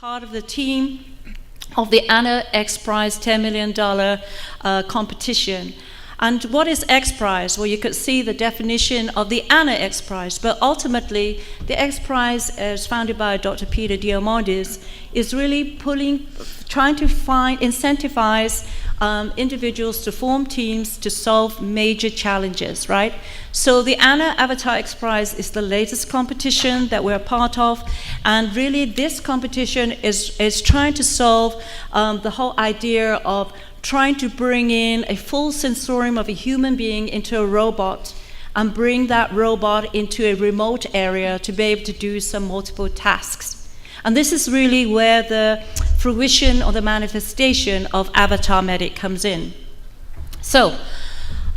part of the team of the Anna XPrize $10 million competition. And what is XPrize? Well, you could see the definition of the Anna XPrize, but ultimately the XPrize, as founded by Dr. Peter Diamandis, is really trying to incentivize individuals to form teams to solve major challenges, right? So the Anna Avatar XPrize is the latest competition that we're a part of, and really this competition is trying to solve the whole idea of trying to bring in a full sensorium of a human being into a robot and bring that robot into a remote area to be able to do some multiple tasks. And this is really where the fruition or the manifestation of Avatar Medic comes in. So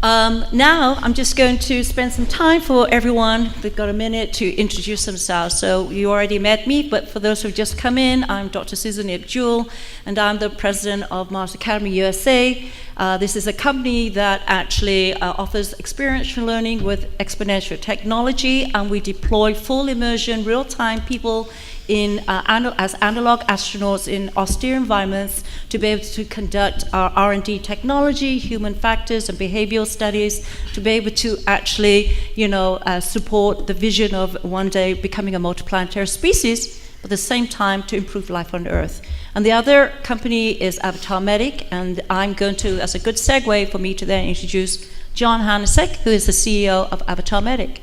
now I'm just going to spend some time for everyone. They've got a minute to introduce themselves. So you already met me, but for those who've just come in, I'm Dr. Susan Ip-Jewell, and I'm the president of Mars Academy USA. This is a company that actually offers experiential learning with exponential technology, and we deploy full immersion, real-time people as analog astronauts in austere environments to be able to conduct our R&D technology, human factors, and behavioral studies to be able to actually, support the vision of one day becoming a multiplanetary species, but at the same time to improve life on Earth. And the other company is Avatar Medic, and I'm going to, as a good segue for me to then introduce John Hanasek, who is the CEO of Avatar Medic.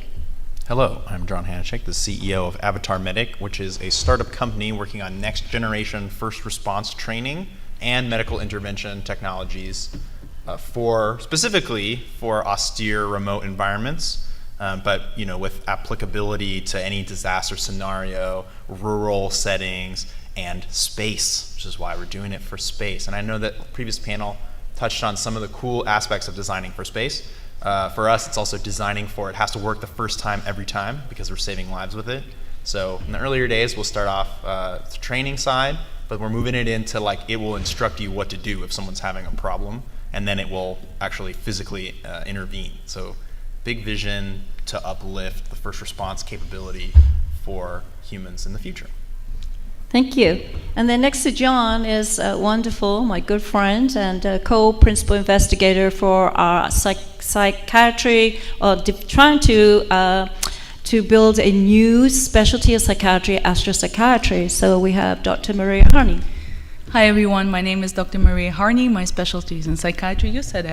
Hello, I'm John Hanasek, the CEO of Avatar Medic, which is a startup company working on next generation first response training and medical intervention technologies specifically for austere remote environments, but with applicability to any disaster scenario, rural settings, and space, which is why we're doing it for space. And I know that the previous panel touched on some of the cool aspects of designing for space. For us, it's also designing for it has to work the first time every time because we're saving lives with it. So in the earlier days, we'll start off the training side, but we're moving it into it will instruct you what to do if someone's having a problem, and then it will actually physically intervene. So big vision to uplift the first response capability for humans in the future. Thank you. And then next to John is wonderful, my good friend and co-principal investigator for our psychiatry, trying to build a new specialty of psychiatry, astropsychiatry. So we have Dr. Maria Harney. Hi everyone, my name is Dr. Maria Harney. My specialty is in psychiatry. You said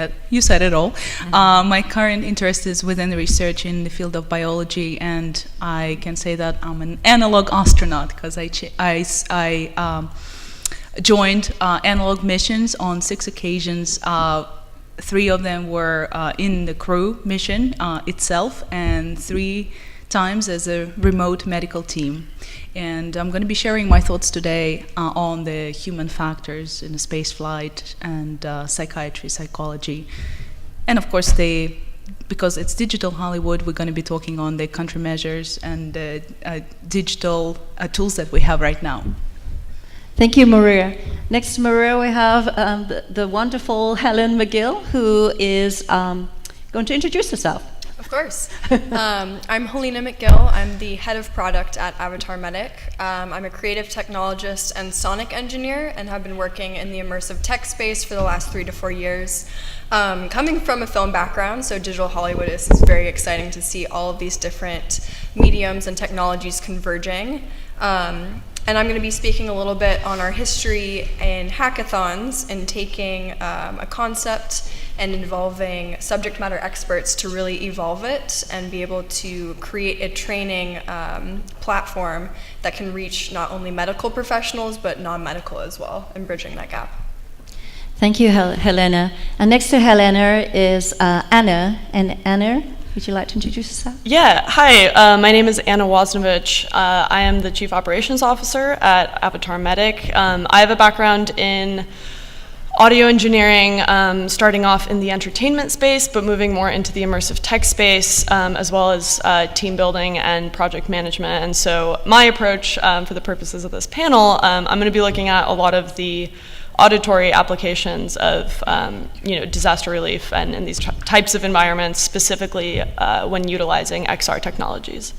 it all. My current interest is within the research in the field of biology, and I can say that I'm an analog astronaut because I joined analog missions on 6 occasions. 3 of them were in the crew mission itself, and 3 times as a remote medical team. And I'm going to be sharing my thoughts today on the human factors in the space flight and psychiatry, psychology. And of course, because it's digital Hollywood, we're going to be talking on the countermeasures and the digital tools that we have right now. Thank you, Maria. Next to Maria, we have the wonderful Helen McGill, who is going to introduce herself. Of course. I'm Helena McGill. I'm the head of product at Avatar Medic. I'm a creative technologist and sonic engineer and have been working in the immersive tech space for the last 3 to 4 years. Coming from a film background, so digital Hollywood is very exciting to see all of these different mediums and technologies converging. And I'm going to be speaking a little bit on our history in hackathons and taking a concept and involving subject matter experts to really evolve it and be able to create a training platform that can reach not only medical professionals but non-medical as well, and bridging that gap. Thank you, Helena. And next to Helena is Anna. And Anna, would you like to introduce yourself? Yeah, hi, my name is Anna Woznovich. I am the Chief Operations Officer at Avatar Medic. I have a background in audio engineering, starting off in the entertainment space, but moving more into the immersive tech space, as well as team building and project management. And so my approach for the purposes of this panel, I'm going to be looking at a lot of the auditory applications of disaster relief and in these types of environments, specifically when utilizing XR technologies.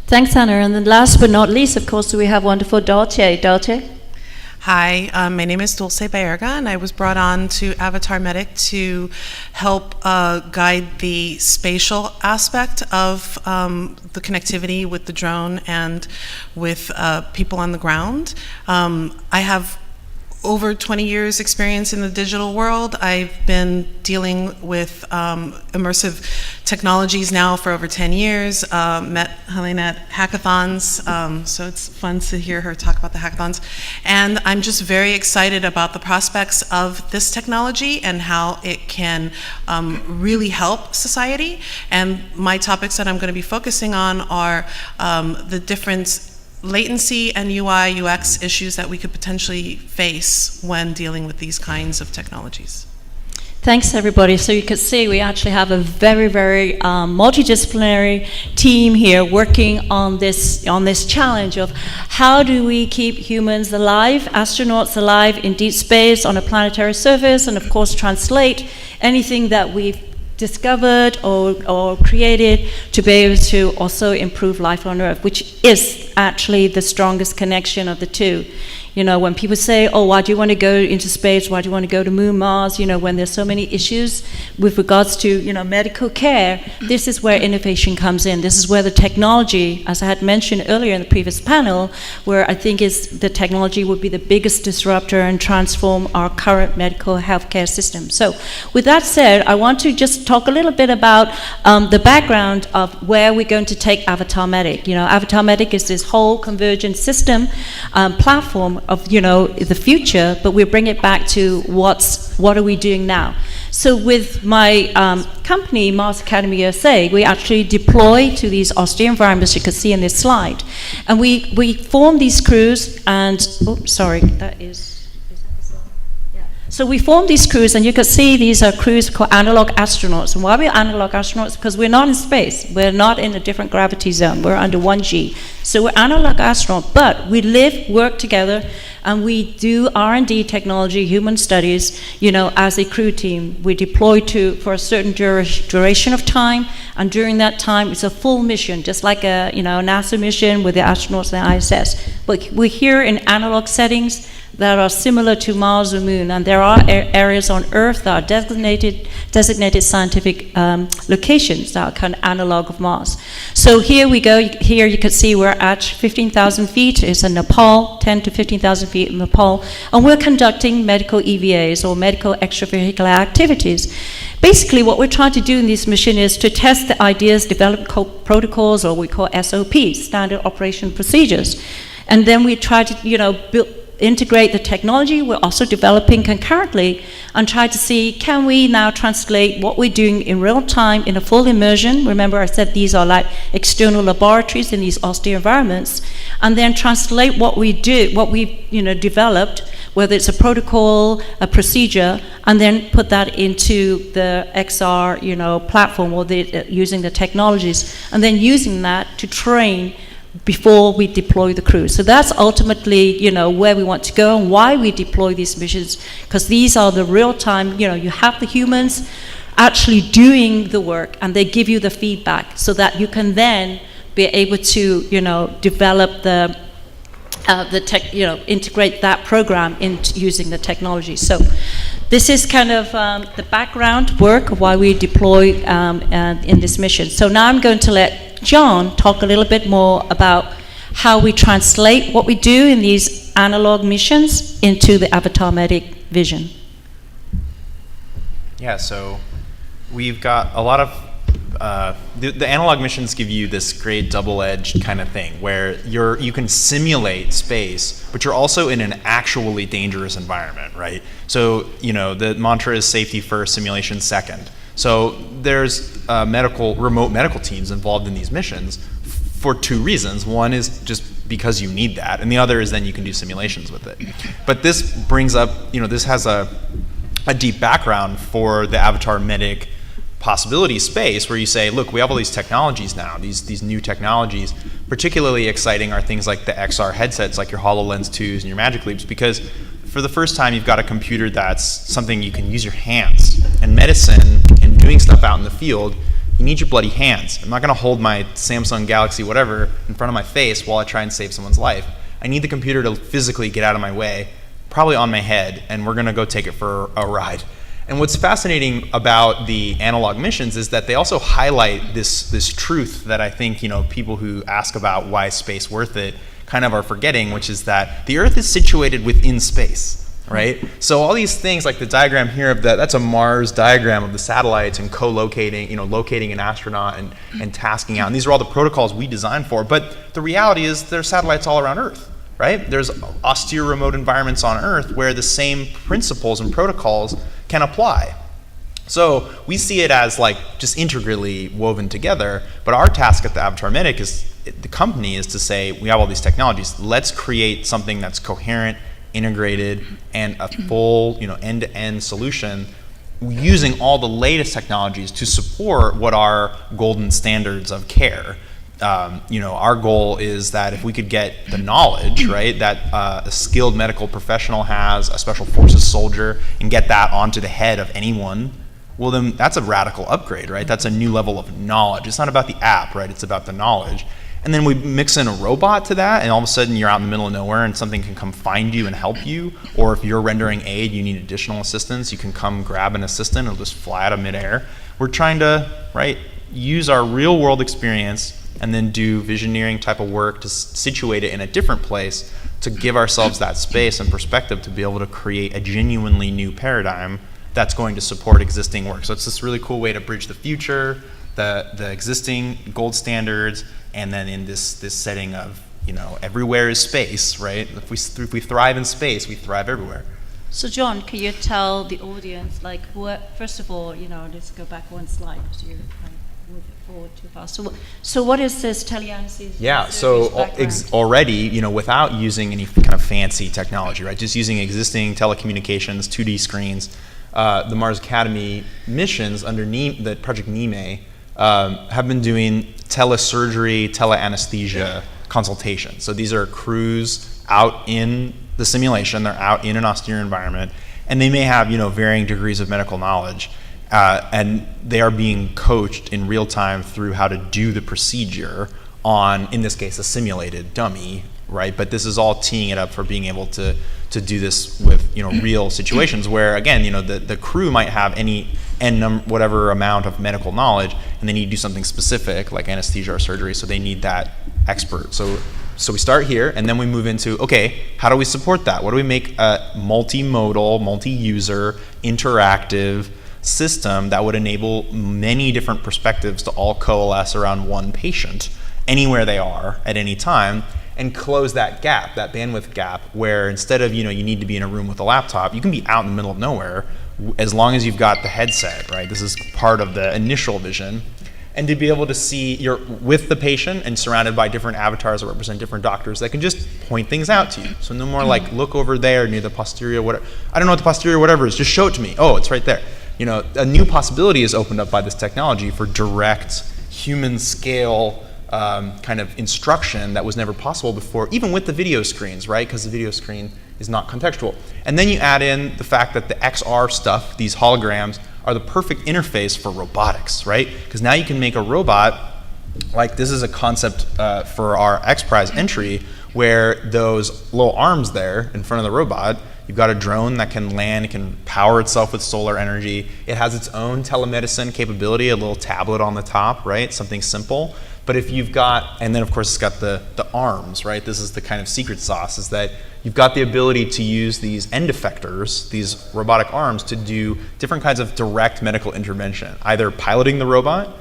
Thanks, Anna. And then last but not least, of course, we have wonderful Dolce. Dolce? Hi, my name is Dulce Baerga, and I was brought on to Avatar Medic to help guide the spatial aspect of the connectivity with the drone and with people on the ground. I have over 20 years experience in the digital world. I've been dealing with immersive technologies now for over 10 years. Met Helena at hackathons, so it's fun to hear her talk about the hackathons. And I'm just very excited about the prospects of this technology and how it can really help society. And my topics that I'm going to be focusing on are the different latency and UI, UX issues that we could potentially face when dealing with these kinds of technologies. Thanks, everybody. So you can see we actually have a very, very multidisciplinary team here working on this challenge of how do we keep humans alive, astronauts alive in deep space on a planetary surface, and of course translate anything that we've discovered or created to be able to also improve life on Earth, which is actually the strongest connection of the two. You know, when people say, oh, why do you want to go into space? Why do you want to go to Moon, Mars? You know, when there's so many issues with regards to, you know, medical care, this is where innovation comes in. This is where the technology, as I had mentioned earlier in the previous panel, where I think is the technology would be the biggest disruptor and transform our current medical healthcare system. So with that said, I want to just talk a little bit about the background of where we're going to take Avatar Medic. You know, Avatar Medic is this whole convergent system platform of, you know, the future, but we bring it back to what are we doing now. So with my company, Mars Academy USA, we actually deploy to these austere environments you can see in this slide. And we form these crews and, oops, sorry, that is so we form these crews, and you can see these are crews called analog astronauts. And why are we analog astronauts? Because we're not in space. We're not in a different gravity zone. We're under 1G. So we're analog astronauts, but we live, work together, and we do R&D technology, human studies, you know, as a crew team. We deploy for a certain duration of time, and during that time, it's a full mission, just like a, you know, NASA mission with the astronauts and the ISS. But we're here in analog settings that are similar to Mars or Moon, and there are areas on Earth that are designated scientific locations that are kind of analog of Mars. So here we go. Here you can see we're at 15,000 feet. It's in Nepal, 10 to 15,000 feet in Nepal, and we're conducting medical EVAs or medical extravehicular activities. Basically, what we're trying to do in this mission is to test the ideas, develop protocols, or we call SOPs, standard operation procedures, and then we try to, you know, integrate the technology. We're also developing concurrently and try to see, can we now translate what we're doing in real time in a full immersion? Remember I said these are like external laboratories in these austere environments, and then translate what we do, what we've, you know, developed, whether it's a protocol, a procedure, and then put that into the XR, you know, platform, or using the technologies, and then using that to train before we deploy the crew. So that's ultimately, you know, where we want to go and why we deploy these missions, because these are the real time, you know, you have the humans actually doing the work, and they give you the feedback so that you can then be able to, you know, develop the tech, you know, integrate that program into using the technology. So this is kind of the background work of why we deploy in this mission. So now I'm going to let John talk a little bit more about how we translate what we do in these analog missions into the Avatar Medic vision. Yeah, so we've got a lot of the analog missions give you this great double-edged kind of thing where you can simulate space, but you're also in an actually dangerous environment, right? So, you know, the mantra is safety first, simulation second. So there's remote medical teams involved in these missions for two reasons. One is just because you need that, and the other is then you can do simulations with it. But this brings up, you know, this has a deep background for the Avatar Medic possibility space, where you say, look, we have all these technologies now, these new technologies. Particularly exciting are things like the XR headsets, like your HoloLens 2s and your Magic Leaps, because for the first time you've got a computer that's something you can use your hands. And medicine and doing stuff out in the field, you need your bloody hands. I'm not going to hold my Samsung Galaxy whatever in front of my face while I try and save someone's life. I need the computer to physically get out of my way probably on my head, and we're going to go take it for a ride. And what's fascinating about the analog missions is that they also highlight this truth that I think, people who ask about why is space worth it kind of are forgetting, which is that the Earth is situated within space. Right? So all these things, like the diagram here of that's a Mars diagram of the satellites and co-locating, locating an astronaut and tasking out. And these are all the protocols we designed for. But the reality is there's satellites all around Earth, right? There's austere remote environments on Earth where the same principles and protocols can apply. So we see it as like just integrally woven together. But our task at the Avatar Medic the company is to say, we have all these technologies. Let's create something that's coherent, integrated, and a full, end-to-end solution using all the latest technologies to support what are golden standards of care. Our goal is that if we could get the knowledge, right, that a skilled medical professional has, a special forces soldier, and get that onto the head of anyone, well, then that's a radical upgrade, right? That's a new level of knowledge. It's not about the app, right? It's about the knowledge. And then we mix in a robot to that, and all of a sudden you're out in the middle of nowhere and something can come find you and help you. Or if you're rendering aid, you need additional assistance, you can come grab an assistant and just fly out of midair. We're trying to, use our real world experience and then do visioneering type of work to situate it in a different place to give ourselves that space and perspective to be able to create a genuinely new paradigm that's going to support existing work. So it's this really cool way to bridge the future, the existing gold standards, and then in this setting of, everywhere is space, right? If we thrive in space, we thrive everywhere. So John, can you tell the audience, first of all, let's go back one slide because you moved it forward too fast. So what is this teleanesthesia? Yeah, so already, without using any kind of fancy technology, right? Just using existing telecommunications, 2D screens, the Mars Academy missions under the Project NEME have been doing telesurgery, teleanesthesia consultation. So these are crews out in the simulation, they're out in an austere environment, and they may have, varying degrees of medical knowledge, and they are being coached in real time through how to do the procedure on, in this case, a simulated dummy, right? But this is all teeing it up for being able to do this with, real situations where, again, the crew might have whatever amount of medical knowledge, and they need to do something specific like anesthesia or surgery, so they need that expert. So we start here, and then we move into, okay, how do we support that? What do we make a multimodal, multi-user, interactive system that would enable many different perspectives to all coalesce around one patient anywhere they are at any time, and close that gap, that bandwidth gap, where instead of, you need to be in a room with a laptop, you can be out in the middle of nowhere as long as you've got the headset, right? This is part of the initial vision. And to be able to see, you're with the patient and surrounded by different avatars that represent different doctors that can just point things out to you. So no more like, look over there near the posterior, whatever. I don't know what the posterior whatever is, just show it to me. Oh, it's right there. A new possibility is opened up by this technology for direct human scale kind of instruction that was never possible before, even with the video screens, right? Because the video screen is not contextual. And then you add in the fact that the XR stuff, these holograms, are the perfect interface for robotics, right? Because now you can make a robot, like this is a concept for our XPrize entry, where those little arms there in front of the robot, you've got a drone that can land, it can power itself with solar energy. It has its own telemedicine capability, a little tablet on the top, right? Something simple. But if you've got, and then of course it's got the arms, right? This is the kind of secret sauce, is that you've got the ability to use these end effectors, these robotic arms, to do different kinds of direct medical intervention, either piloting the robot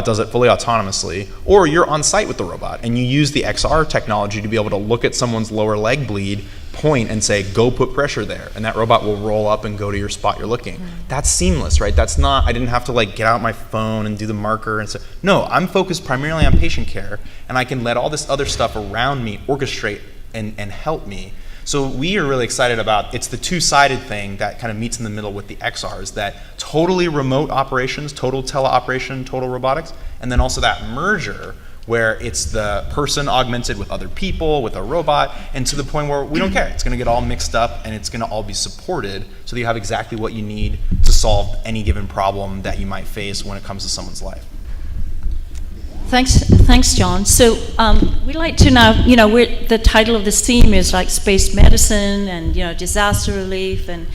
does it fully autonomously, or you're on site with the robot and you use the XR technology to be able to look at someone's lower leg bleed, point and say, go put pressure there, and that robot will roll up and go to your spot you're looking. That's seamless, right? That's not, I didn't have to get out my phone and do the marker and say, no, I'm focused primarily on patient care, and I can let all this other stuff around me orchestrate and help me. So we are really excited about, it's the two-sided thing that kind of meets in the middle with the XRs, that totally remote operations, total teleoperation, total robotics, and then also that merger where it's the person augmented with other people, with a robot, and to the point where we don't care. It's gonna get all mixed up and it's gonna all be supported so that you have exactly what you need to solve any given problem that you might face when it comes to someone's life. Thanks, John. So we'd like to now, the title of this theme is like space medicine and, disaster relief. And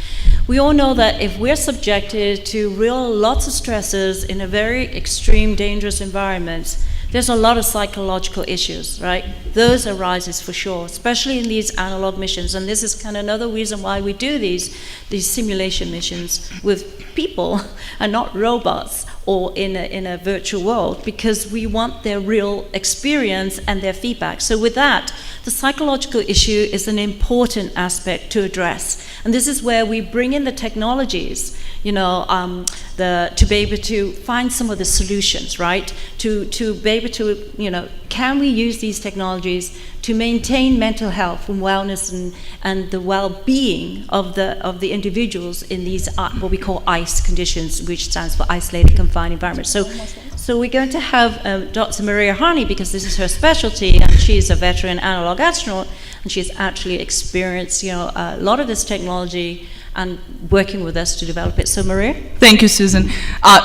we all know that if we're subjected to lots of stresses in a very extreme, dangerous environments, there's a lot of psychological issues, right? Those arises for sure, especially in these analog missions. And this is kind of another reason why we do these simulation missions with people and not robots or in a virtual world, because we want their real experience and their feedback. So with that, the psychological issue is an important aspect to address. And this is where we bring in the technologies, to be able to find some of the solutions, right? To be able to, can we use these technologies to maintain mental health and wellness and the well-being of the individuals in these what we call ICE conditions, which stands for isolated confined environment. So we're going to have Dr. Maria Harney, because this is her specialty, and she's a veteran analog astronaut, and she's actually experienced a lot of this technology and working with us to develop it. So Maria? Thank you, Susan.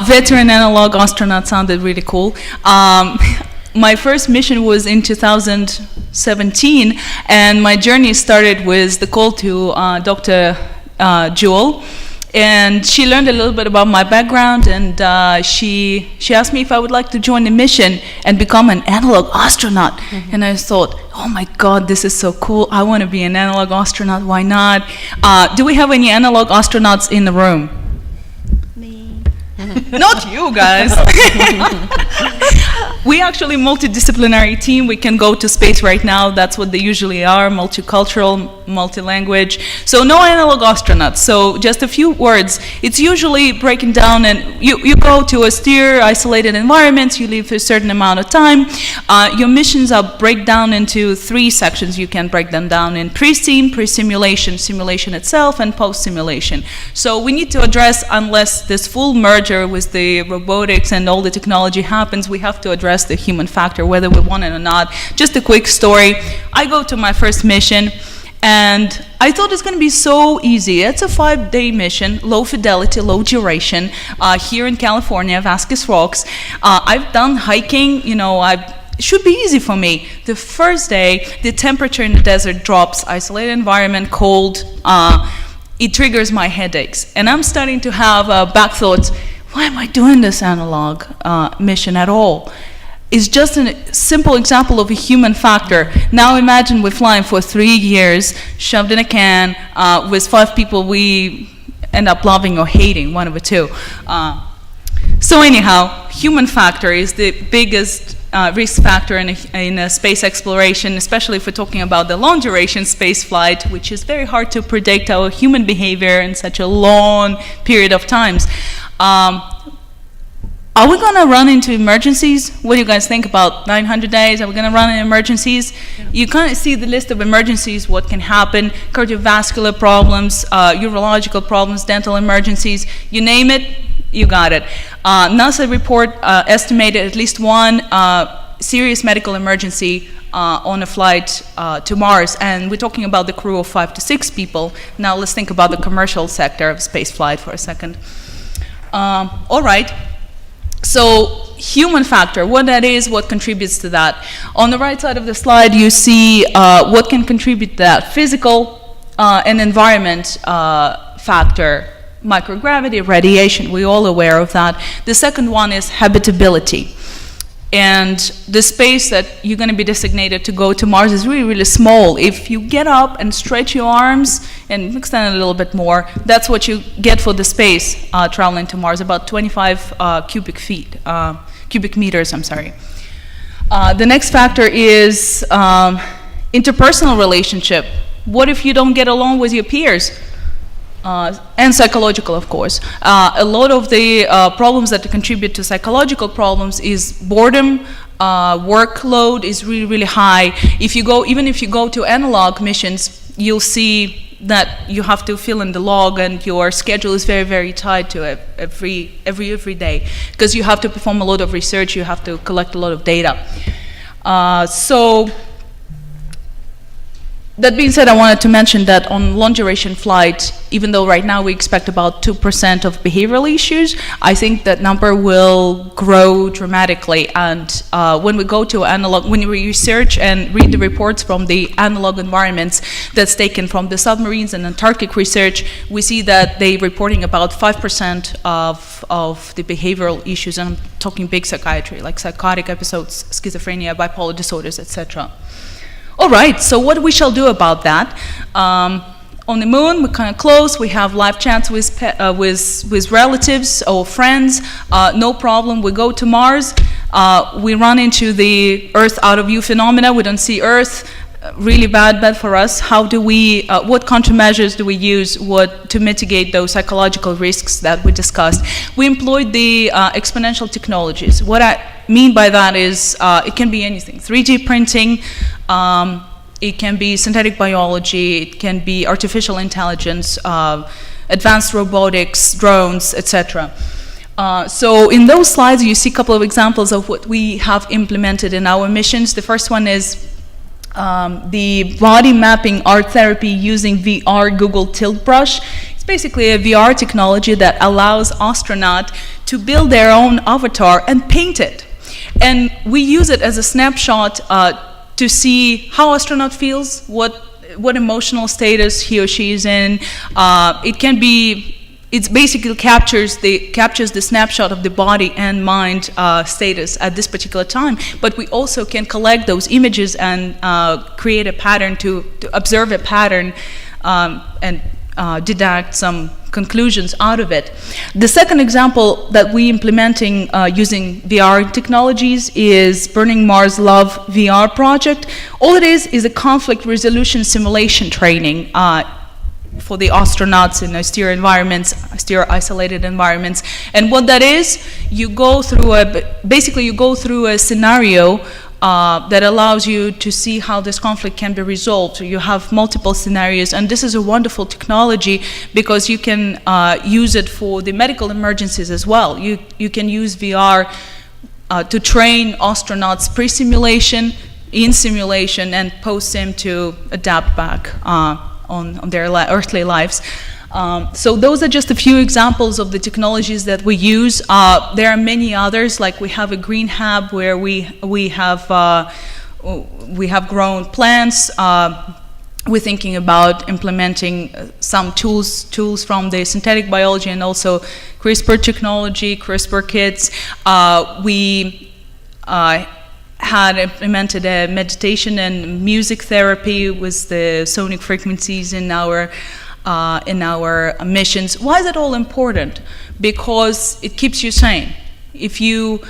Veteran analog astronaut sounded really cool. My first mission was in 2017, and my journey started with the call to Dr. Jewel. And she learned a little bit about my background, and she asked me if I would like to join the mission and become an analog astronaut. Mm-hmm. And I thought, oh my God, this is so cool. I want to be an analog astronaut. Why not? Do we have any analog astronauts in the room? Me. Not you guys. We actually multidisciplinary team. We can go to space right now. That's what they usually are, multicultural, multi-language. So no analog astronauts. So just a few words. It's usually breaking down, and you go to austere, isolated environments. You live for a certain amount of time. Your missions are break down into 3 sections. You can break them down in pre-sim, pre-simulation, simulation itself, and post-simulation. So we need to address, unless this full merger with the robotics and all the technology happens, we have to address the human factor, whether we want it or not. Just a quick story. I go to my first mission, and I thought it's going to be so easy. It's a 5-day mission, low fidelity, low duration, here in California, Vasquez Rocks. I've done hiking, it should be easy for me. The first day, the temperature in the desert drops, isolated environment, cold, it triggers my headaches. And I'm starting to have back thoughts, why am I doing this analog mission at all? It's just a simple example of a human factor. Now imagine we're flying for 3 years, shoved in a can, with 5 people we end up loving or hating, one of the two. So anyhow, human factor is the biggest risk factor in a space exploration, especially if we're talking about the long duration space flight, which is very hard to predict our human behavior in such a long period of times. Are we going to run into emergencies? What do you guys think about 900 days? Are we going to run into emergencies? You kind of see the list of emergencies, what can happen, cardiovascular problems, urological problems, dental emergencies, you name it, you got it. NASA report estimated at least one serious medical emergency on a flight to Mars, and we're talking about the crew of 5 to 6 people. Now let's think about the commercial sector of space flight for a second. All right. So human factor, what that is, what contributes to that. On the right side of the slide, you see what can contribute to that. Physical and environment factor, microgravity, radiation, we're all aware of that. The second one is habitability. And the space that you're going to be designated to go to Mars is really, really small. If you get up and stretch your arms and extend it a little bit more, that's what you get for the space traveling to Mars, about 25 cubic meters, I'm sorry. The next factor is interpersonal relationship. What if you don't get along with your peers? And psychological, of course. A lot of the problems that contribute to psychological problems is boredom, workload is really, really high. Even if you go to analog missions, you'll see that you have to fill in the log, and your schedule is very, very tied to it every day, because you have to perform a lot of research, you have to collect a lot of data. So That being said, I wanted to mention that on long-duration flight, even though right now we expect about 2% of behavioral issues, I think that number will grow dramatically. And when we go to analog, when we research and read the reports from the analog environments that's taken from the submarines and Antarctic research, we see that they're reporting about 5% of the behavioral issues. And I'm talking big psychiatry, like psychotic episodes, schizophrenia, bipolar disorders, etc. All right, so what we shall do about that? On the moon, we're kind of close. We have live chats with relatives or friends. No problem. We go to Mars. We run into the Earth out of view phenomena. We don't see Earth. Really bad for us. How do we? What countermeasures do we use? To mitigate those psychological risks that we discussed? We employed the exponential technologies. What I mean by that is it can be anything: 3D printing. It can be synthetic biology, it can be artificial intelligence, advanced robotics, drones, etc. So in those slides, you see a couple of examples of what we have implemented in our missions. The first one is the body mapping art therapy using VR Google Tilt Brush. It's basically a VR technology that allows astronauts to build their own avatar and paint it. And we use it as a snapshot to see how astronaut feels, what emotional status he or she is in. It basically captures the snapshot of the body and mind status at this particular time. But we also can collect those images and create a pattern to observe a pattern and deduct some conclusions out of it. The second example that we're implementing using VR technologies is Burning Mars Love VR project. All it is a conflict resolution simulation training for the astronauts in austere environments, austere isolated environments. And what that is, you go through a scenario that allows you to see how this conflict can be resolved. So you have multiple scenarios, and this is a wonderful technology because you can use it for the medical emergencies as well. You can use VR to train astronauts pre-simulation, in simulation, and post-sim to adapt back on their earthly lives. So those are just a few examples of the technologies that we use. There are many others, like we have a green hub where we have grown plants. We're thinking about implementing some tools from the synthetic biology and also CRISPR technology, CRISPR kits. We had implemented a meditation and music therapy with the sonic frequencies in our missions. Why is that all important? Because it keeps you sane. If you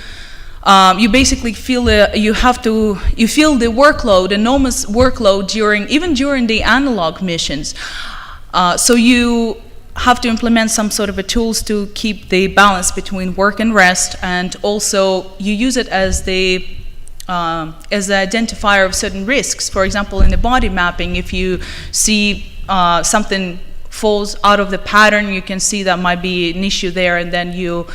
basically feel you feel the workload, enormous workload even during the analog missions. So you have to implement some sort of a tools to keep the balance between work and rest, and also you use it as the identifier of certain risks. For example, in the body mapping, if you see something falls out of the pattern, you can see that might be an issue there, and then you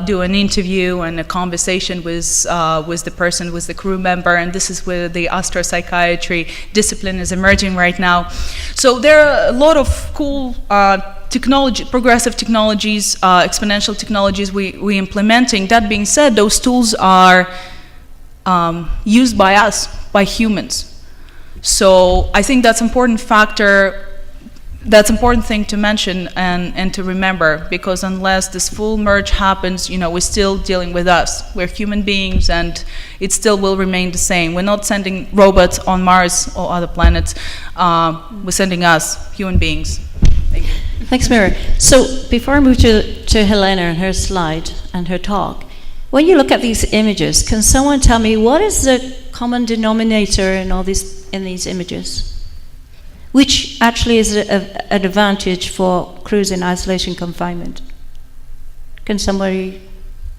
do an interview and a conversation with the person, with the crew member, and this is where the astropsychiatry discipline is emerging right now. So there are a lot of cool progressive technologies, exponential technologies we're implementing. That being said, those tools are used by us, by humans. So I think that's important thing to mention and to remember, because unless this full merge happens, we're still dealing with us. We're human beings, and it still will remain the same. We're not sending robots on Mars or other planets. We're sending us, human beings. Thank you. Thanks, Mira. So before I move to Helena and her slide and her talk, when you look at these images, can someone tell me what is the common denominator in these images? Which actually is an advantage for crews in isolation confinement? Can somebody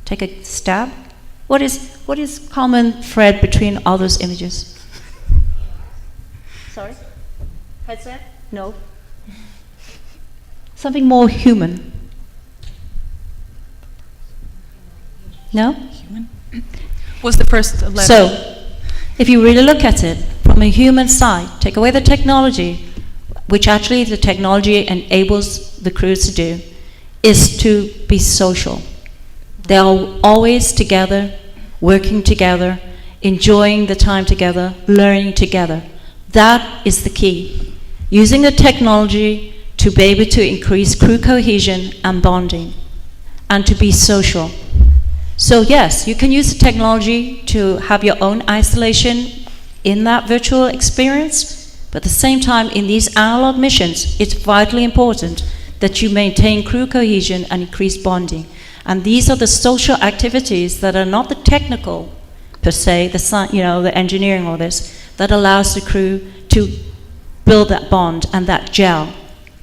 take a stab? What is common thread between all those images? Sorry? Headset? No. Something more human. No? Human. What's the first letter? So, if you really look at it, from a human side, take away the technology, which actually the technology enables the crews to do, is to be social. They are always together, working together, enjoying the time together, learning together. That is the key. Using the technology to be able to increase crew cohesion and bonding, and to be social. So yes, you can use the technology to have your own isolation in that virtual experience, but at the same time, in these analog missions, it's vitally important that you maintain crew cohesion and increase bonding. And these are the social activities that are not the technical, per se, the engineering or this, that allows the crew to build that bond and that gel.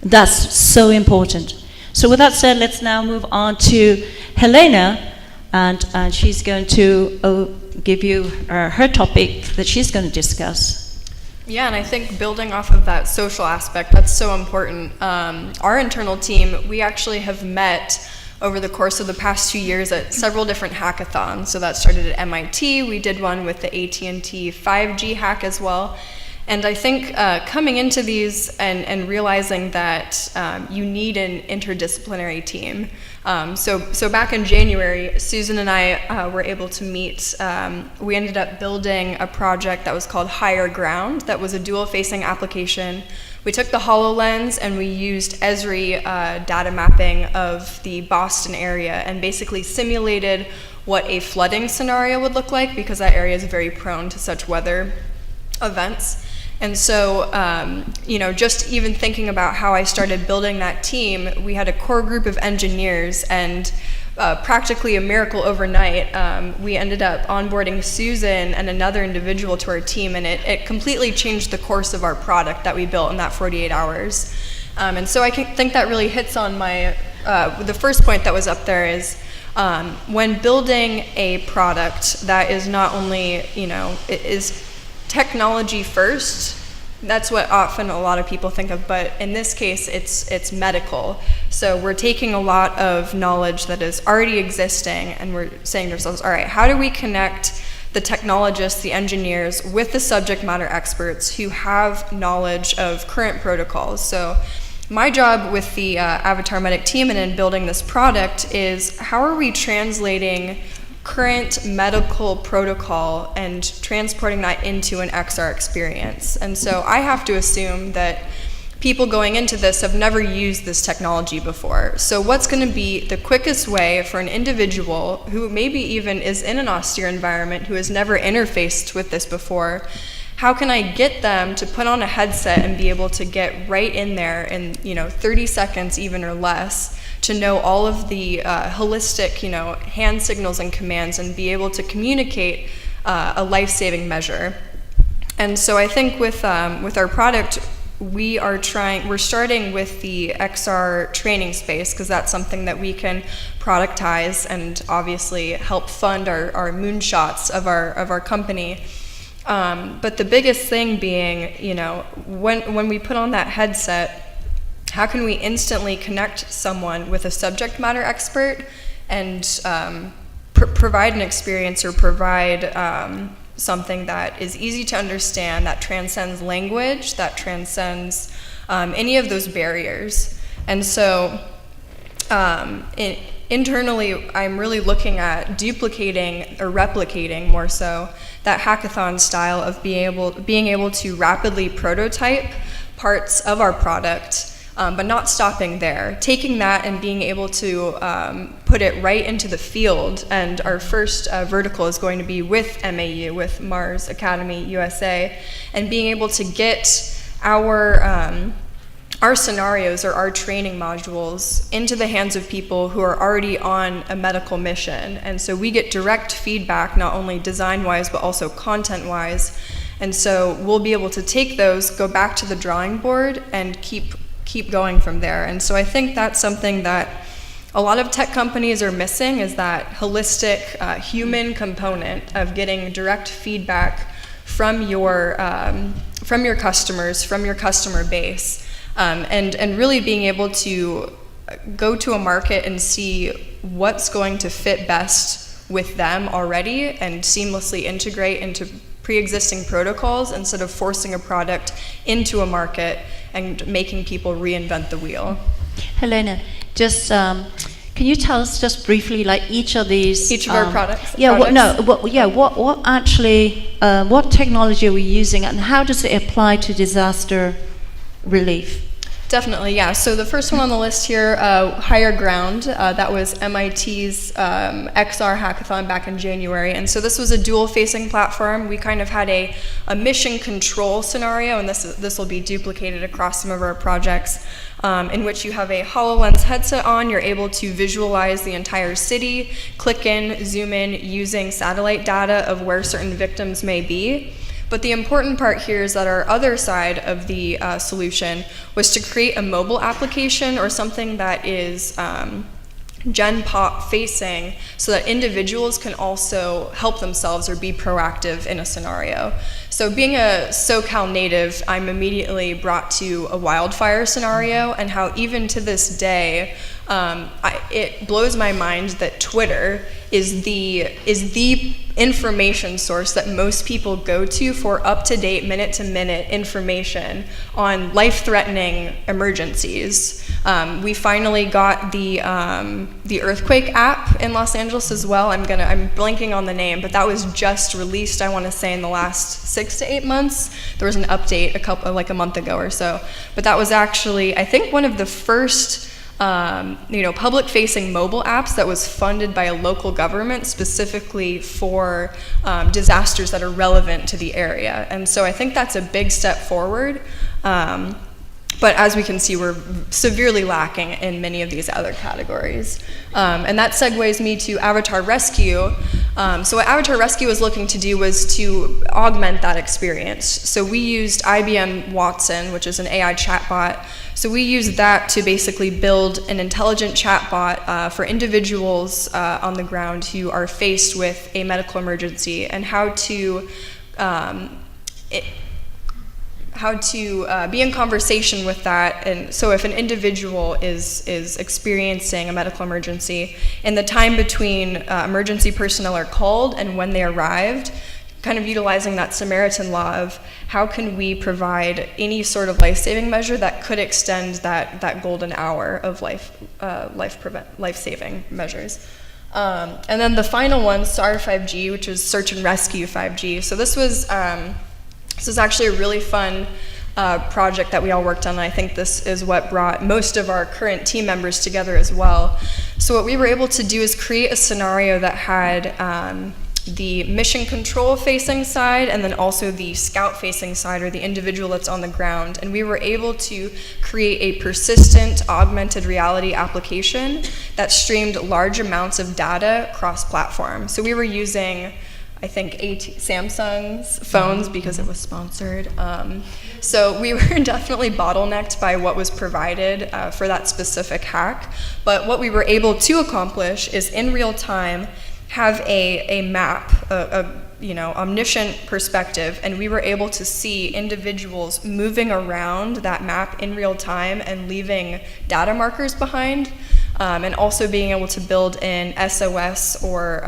That's so important. So with that said, let's now move on to Helena, and she's going to give you her topic that she's going to discuss. Yeah, and I think building off of that social aspect, that's so important. Our internal team, we actually have met over the course of the past 2 years at several different hackathons. So that started at MIT. We did one with the AT&T 5G hack as well. And I think coming into these and realizing that you need an interdisciplinary team. So back in January, Susan and I were able to meet. We ended up building a project that was called Higher Ground, that was a dual-facing application. We took the HoloLens and we used Esri data mapping of the Boston area and basically simulated what a flooding scenario would look like, because that area is very prone to such weather events. And so, just even thinking about how I started building that team, we had a core group of engineers, and practically a miracle overnight, we ended up onboarding Susan and another individual to our team, and it completely changed the course of our product that we built in that 48 hours. And so I think that really hits on the first point that was up there is, when building a product that is not only, it is technology first, that's what often a lot of people think of, but in this case it's medical. So we're taking a lot of knowledge that is already existing and we're saying to ourselves, all right, how do we connect the technologists, the engineers, with the subject matter experts who have knowledge of current protocols? So my job with the Avatar Medic team and in building this product is, how are we translating current medical protocol and transporting that into an XR experience? And so I have to assume that people going into this have never used this technology before. So what's going to be the quickest way for an individual who maybe even is in an austere environment, who has never interfaced with this before, how can I get them to put on a headset and be able to get right in there in 30 seconds even or less, to know all of the holistic, hand signals and commands, and be able to communicate a life-saving measure? And so I think with our product, we're starting with the XR training space, because that's something that we can productize and obviously help fund our moonshots of our company. But the biggest thing being, when we put on that headset, how can we instantly connect someone with a subject matter expert and provide an experience or provide something that is easy to understand, that transcends language, that transcends any of those barriers? And so internally, I'm really looking at duplicating or replicating more so that hackathon style of being able to rapidly prototype parts of our product, but not stopping there, taking that and being able to put it right into the field. And our first vertical is going to be with MAU, with Mars Academy USA, and being able to get our scenarios or our training modules into the hands of people who are already on a medical mission. And so we get direct feedback, not only design-wise, but also content-wise. And so we'll be able to take those, go back to the drawing board, and keep going from there. And so I think that's something that a lot of tech companies are missing, is that holistic human component of getting direct feedback from your customers, from your customer base. And really being able to go to a market and see what's going to fit best with them already and seamlessly integrate into pre-existing protocols instead of forcing a product into a market and making people reinvent the wheel. Helena, just can you tell us just briefly, like each of these? Each of our products? Yeah, Projects? what actually, what technology are we using, and how does it apply to disaster relief? Definitely, yeah. So the first one on the list here, Higher Ground, that was MIT's XR hackathon back in January. And so this was a dual-facing platform. We kind of had a mission control scenario, and this will be duplicated across some of our projects, in which you have a HoloLens headset on. You're able to visualize the entire city, click in, zoom in, using satellite data of where certain victims may be. But the important part here is that our other side of the solution was to create a mobile application or something that is Gen Pop facing, so that individuals can also help themselves or be proactive in a scenario. So being a SoCal native, I'm immediately brought to a wildfire scenario, and how even to this day, it blows my mind that Twitter is the information source that most people go to for up-to-date, minute-to-minute information on life-threatening emergencies. We finally got the earthquake app in Los Angeles as well. I'm blanking on the name, but that was just released, I want to say, in the last 6 to 8 months. There was an update a month ago or so. But that was actually, I think, one of the first public-facing mobile apps that was funded by a local government specifically for disasters that are relevant to the area. And so I think that's a big step forward. But as we can see, we're severely lacking in many of these other categories. And that segues me to Avatar Rescue. So what Avatar Rescue was looking to do was to augment that experience. So we used IBM Watson, which is an AI chatbot. So we used that to basically build an intelligent chatbot for individuals on the ground who are faced with a medical emergency, and how to be in conversation with that. And so if an individual is experiencing a medical emergency, in the time between emergency personnel are called and when they arrived, kind of utilizing that Samaritan law of how can we provide any sort of life-saving measure that could extend that golden hour of life-saving measures. And then the final one, SAR 5G, which is Search and Rescue 5G. So this was actually a really fun project that we all worked on, and I think this is what brought most of our current team members together as well. So what we were able to do is create a scenario that had the mission control facing side and then also the scout facing side, or the individual that's on the ground. And we were able to create a persistent augmented reality application that streamed large amounts of data cross-platform. So we were using, I think, Samsung's phones because it was sponsored. So we were definitely bottlenecked by what was provided for that specific hack. But what we were able to accomplish is in real time have a map, omniscient perspective, and we were able to see individuals moving around that map in real time and leaving data markers behind. And also being able to build in SOS or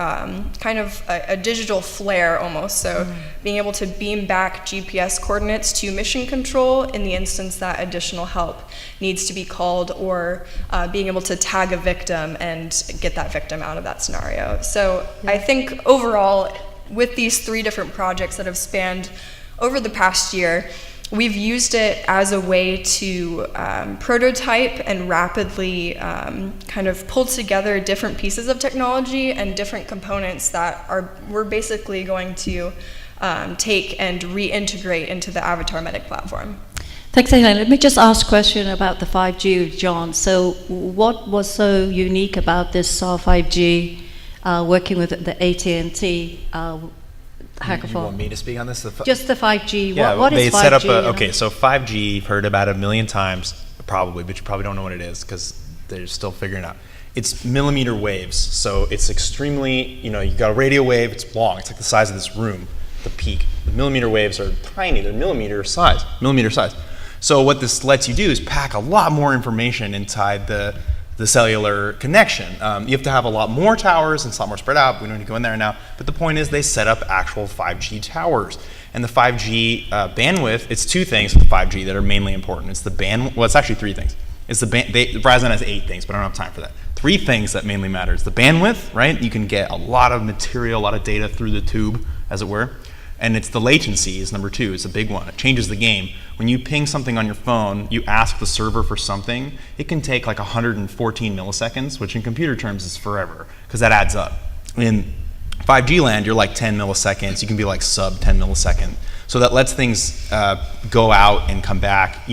kind of a digital flare almost. So being able to beam back GPS coordinates to mission control in the instance that additional help needs to be called, or being able to tag a victim and get that victim out of that scenario. So I think overall, with these 3 different projects that have spanned over the past year, we've used it as a way to prototype and rapidly kind of pull together different pieces of technology and different components that we're basically going to take and reintegrate into the Avatar Medic platform. Thanks, Elaine. Let me just ask a question about the 5G, John. So what was so unique about this SAR 5G working with the AT&T hackathon? You want me to speak on this? Just the 5G. Yeah, what they is 5G? set up so 5G, you've heard about it 1 million times, probably, but you probably don't know what it is because they're still figuring it out. It's millimeter waves, so it's extremely, you got a radio wave, it's long, it's like the size of this room, the peak. The millimeter waves are tiny, they're millimeter size. So what this lets you do is pack a lot more information inside the the cellular connection. You have to have a lot more towers, and it's a lot more spread out. We don't need to go in there now. But the point is they set up actual 5G towers. And the 5G bandwidth, it's two things with the 5G that are mainly important. It's the well, it's actually three things. It's Verizon has 8 things, but I don't have time for that. 3 things that mainly matter. It's the bandwidth, right? You can get a lot of material, a lot of data through the tube, as it were. And it's the latency is number 2. It's a big one. It changes the game. When you ping something on your phone, you ask the server for something, it can take like 114 milliseconds, which in computer terms is forever, because that adds up. In 5G land, you're like 10 milliseconds. You can be like sub 10 millisecond. So that lets things go out and come back,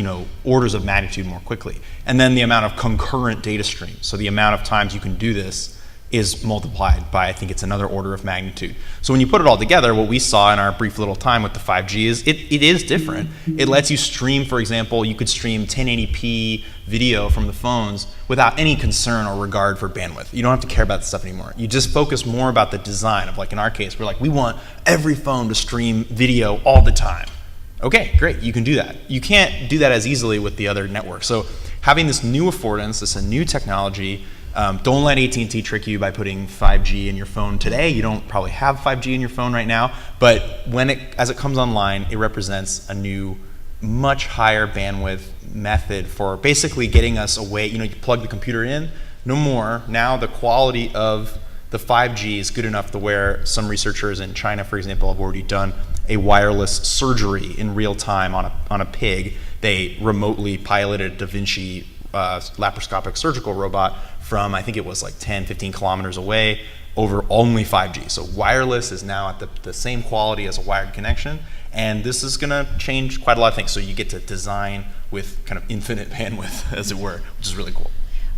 orders of magnitude more quickly. And then the amount of concurrent data streams, so the amount of times you can do this is multiplied by, I think it's another order of magnitude. So when you put it all together, what we saw in our brief little time with the 5G is it is different. It lets you stream, for example, you could stream 1080p video from the phones without any concern or regard for bandwidth. You don't have to care about this stuff anymore. You just focus more about the design of, like in our case, we're like, we want every phone to stream video all the time. Okay, great, you can do that. You can't do that as easily with the other networks. So having this new affordance, this a new technology, don't let AT&T trick you by putting 5G in your phone today. You don't probably have 5G in your phone right now, but as it comes online, it represents a new, much higher bandwidth method for basically getting us away. You plug the computer in, no more. Now the quality of the 5G is good enough to where some researchers in China, for example, have already done a wireless surgery in real time on a pig. They remotely piloted a Da Vinci laparoscopic surgical robot from, I think it was like 10, 15 kilometers away over only 5G. So wireless is now at the same quality as a wired connection, and this is going to change quite a lot of things. So you get to design with kind of infinite bandwidth, as it were, which is really cool.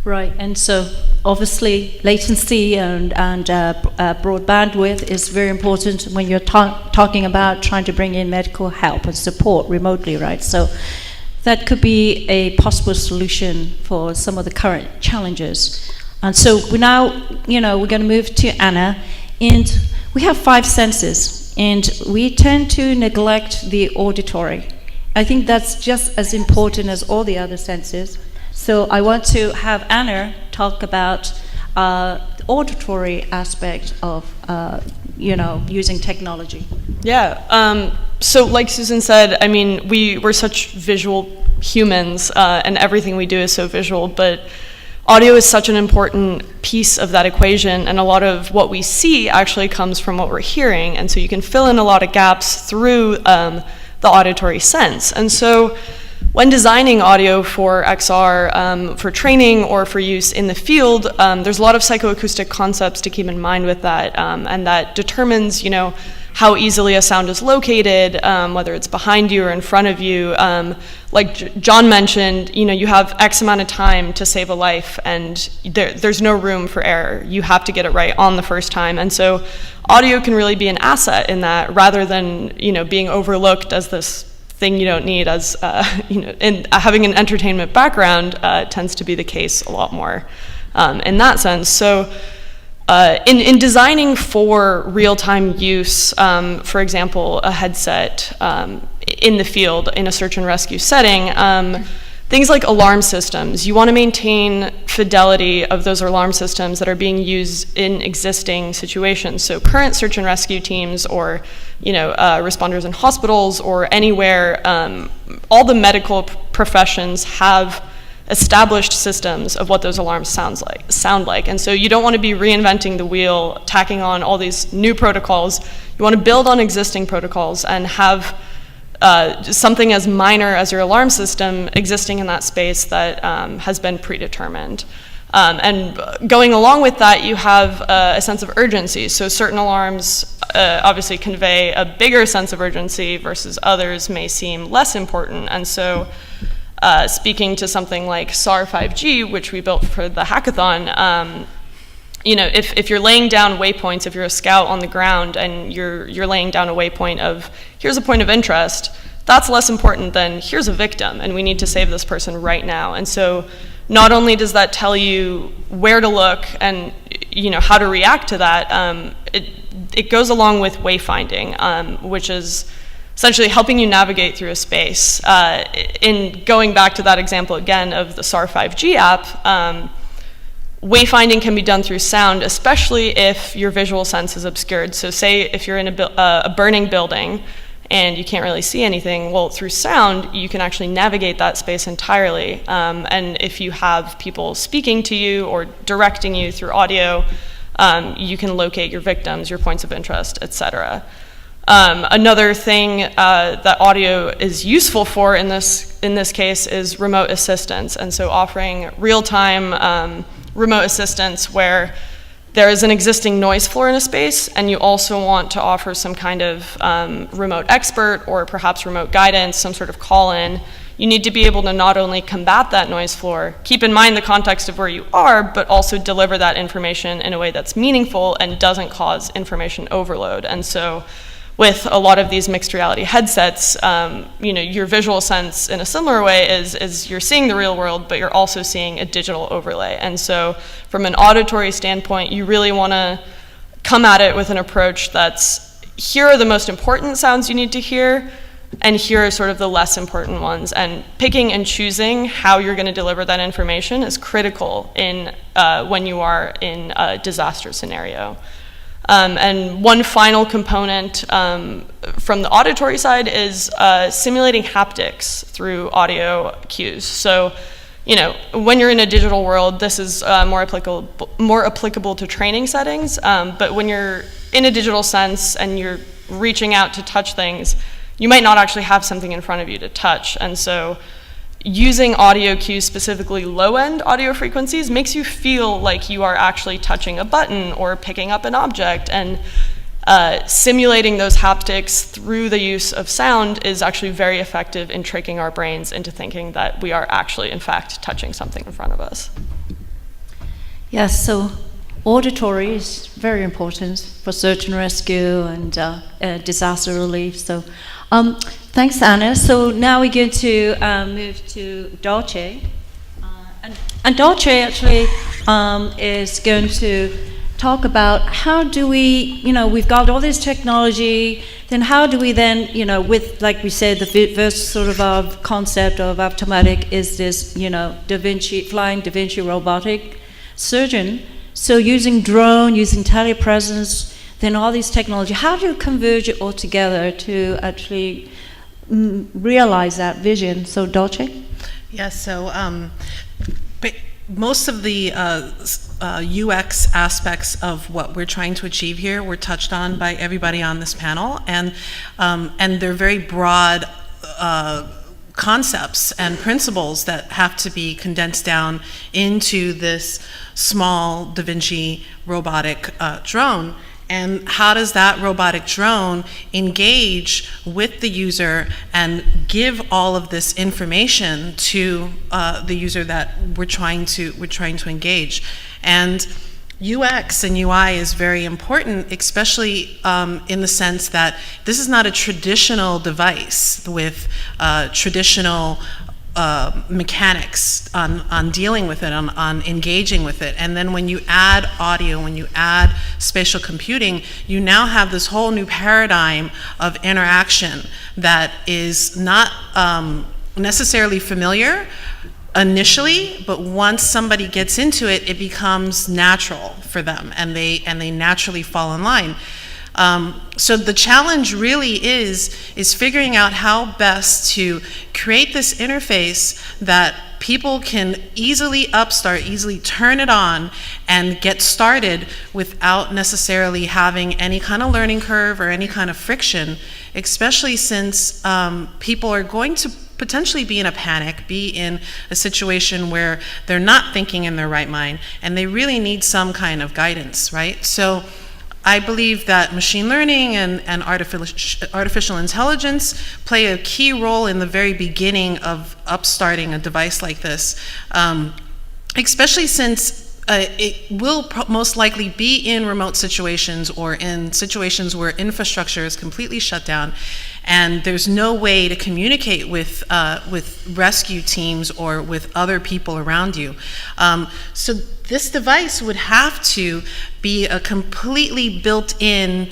Right, and so obviously latency and broad bandwidth is very important when you're talking about trying to bring in medical help and support remotely, right? So that could be a possible solution for some of the current challenges. And so we're going to move to Anna, and we have 5 senses, and we tend to neglect the auditory. I think that's just as important as all the other senses. So I want to have Anna talk about the auditory aspect of, using technology. Yeah. So like Susan said, I mean, we're such visual humans, and everything we do is so visual, but audio is such an important piece of that equation, and a lot of what we see actually comes from what we're hearing, and so you can fill in a lot of gaps through the auditory sense. And so when designing audio for XR, for training or for use in the field, there's a lot of psychoacoustic concepts to keep in mind with that, and that determines, how easily a sound is located, whether it's behind you or in front of you. Like John mentioned, you have X amount of time to save a life, and there's no room for error. You have to get it right on the first time. And so audio can really be an asset in that, rather than being overlooked as this thing you don't need, as and having an entertainment background tends to be the case a lot more in that sense. So in designing for real-time use, for example, a headset in the field in a search and rescue setting, things like alarm systems, you want to maintain fidelity of those alarm systems that are being used in existing situations. So current search and rescue teams, or responders in hospitals or anywhere, all the medical professions have established systems of what those alarms sound like. And so you don't want to be reinventing the wheel, tacking on all these new protocols. You want to build on existing protocols and have something as minor as your alarm system existing in that space that has been predetermined. And going along with that, you have a sense of urgency. So certain alarms obviously convey a bigger sense of urgency versus others may seem less important. And so speaking to something like SAR 5G, which we built for the hackathon, if you're laying down waypoints, if you're a scout on the ground and you're laying down a waypoint of here's a point of interest, that's less important than here's a victim and we need to save this person right now. And so not only does that tell you where to look and how to react to that, it goes along with wayfinding, which is essentially helping you navigate through a space. In going back to that example again of the SAR 5G app, Wayfinding can be done through sound, especially if your visual sense is obscured. So say if you're in a burning building and you can't really see anything, well, through sound, you can actually navigate that space entirely. And if you have people speaking to you or directing you through audio, you can locate your victims, your points of interest, etc. Another thing that audio is useful for in this case is remote assistance, and so offering real-time remote assistance where there is an existing noise floor in a space, and you also want to offer some kind of remote expert or perhaps remote guidance, some sort of call-in. You need to be able to not only combat that noise floor, keep in mind the context of where you are, but also deliver that information in a way that's meaningful and doesn't cause information overload. And so with a lot of these mixed reality headsets, your visual sense in a similar way is you're seeing the real world, but you're also seeing a digital overlay. And so from an auditory standpoint, you really want to come at it with an approach that's, here are the most important sounds you need to hear, and here are sort of the less important ones. And picking and choosing how you're going to deliver that information is critical in when you are in a disaster scenario. And one final component from the auditory side is simulating haptics through audio cues. So, when you're in a digital world, this is more applicable to training settings. But when you're in a digital sense and you're reaching out to touch things, you might not actually have something in front of you to touch. And so using audio cues, specifically low-end audio frequencies, makes you feel like you are actually touching a button or picking up an object, and simulating those haptics through the use of sound is actually very effective in tricking our brains into thinking that we are actually, in fact, touching something in front of us. Yes, so auditory is very important for search and rescue and disaster relief. So thanks, Anna. So now we're going to move to Dolce. And Dolce actually is going to talk about how do we, we've got all this technology, then how do we then, with, like we said, the first sort of our concept of automatic is this, flying Da Vinci robotic surgeon. So using drone, using telepresence, then all these technology, how do you converge it all together to actually realize that vision? So Dolce? Yes, so most of the UX aspects of what we're trying to achieve here were touched on by everybody on this panel, and they're very broad concepts and principles that have to be condensed down into this small Da Vinci robotic drone. And how does that robotic drone engage with the user and give all of this information to the user that we're trying to engage? And UX and UI is very important, especially in the sense that this is not a traditional device with traditional mechanics on dealing with it, on engaging with it. And then when you add audio, when you add spatial computing, you now have this whole new paradigm of interaction that is not necessarily familiar initially, but once somebody gets into it, it becomes natural for them, and they naturally fall in line. So the challenge really is figuring out how best to create this interface that people can easily easily turn it on and get started without necessarily having any kind of learning curve or any kind of friction, especially since people are going to potentially be in a panic, be in a situation where they're not thinking in their right mind, and they really need some kind of guidance, right? So I believe that machine learning and artificial intelligence play a key role in the very beginning of upstarting a device like this, especially since it will most likely be in remote situations or in situations where infrastructure is completely shut down and there's no way to communicate with rescue teams or with other people around you. So this device would have to be a completely built-in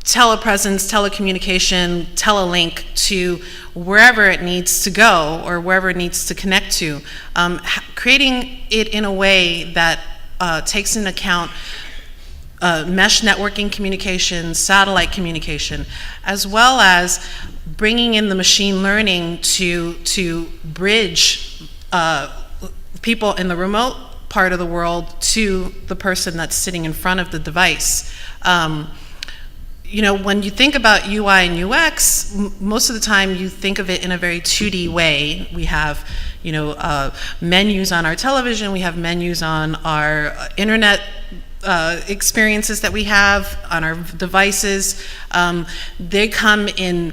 telepresence, telecommunication, telelink to wherever it needs to go or wherever it needs to connect to. Creating it in a way that takes into account mesh networking communication, satellite communication, as well as bringing in the machine learning to bridge people in the remote part of the world to the person that's sitting in front of the device. When you think about UI and UX, most of the time you think of it in a very 2D way. We have, menus on our television, we have menus on our internet experiences that we have on our devices. They come in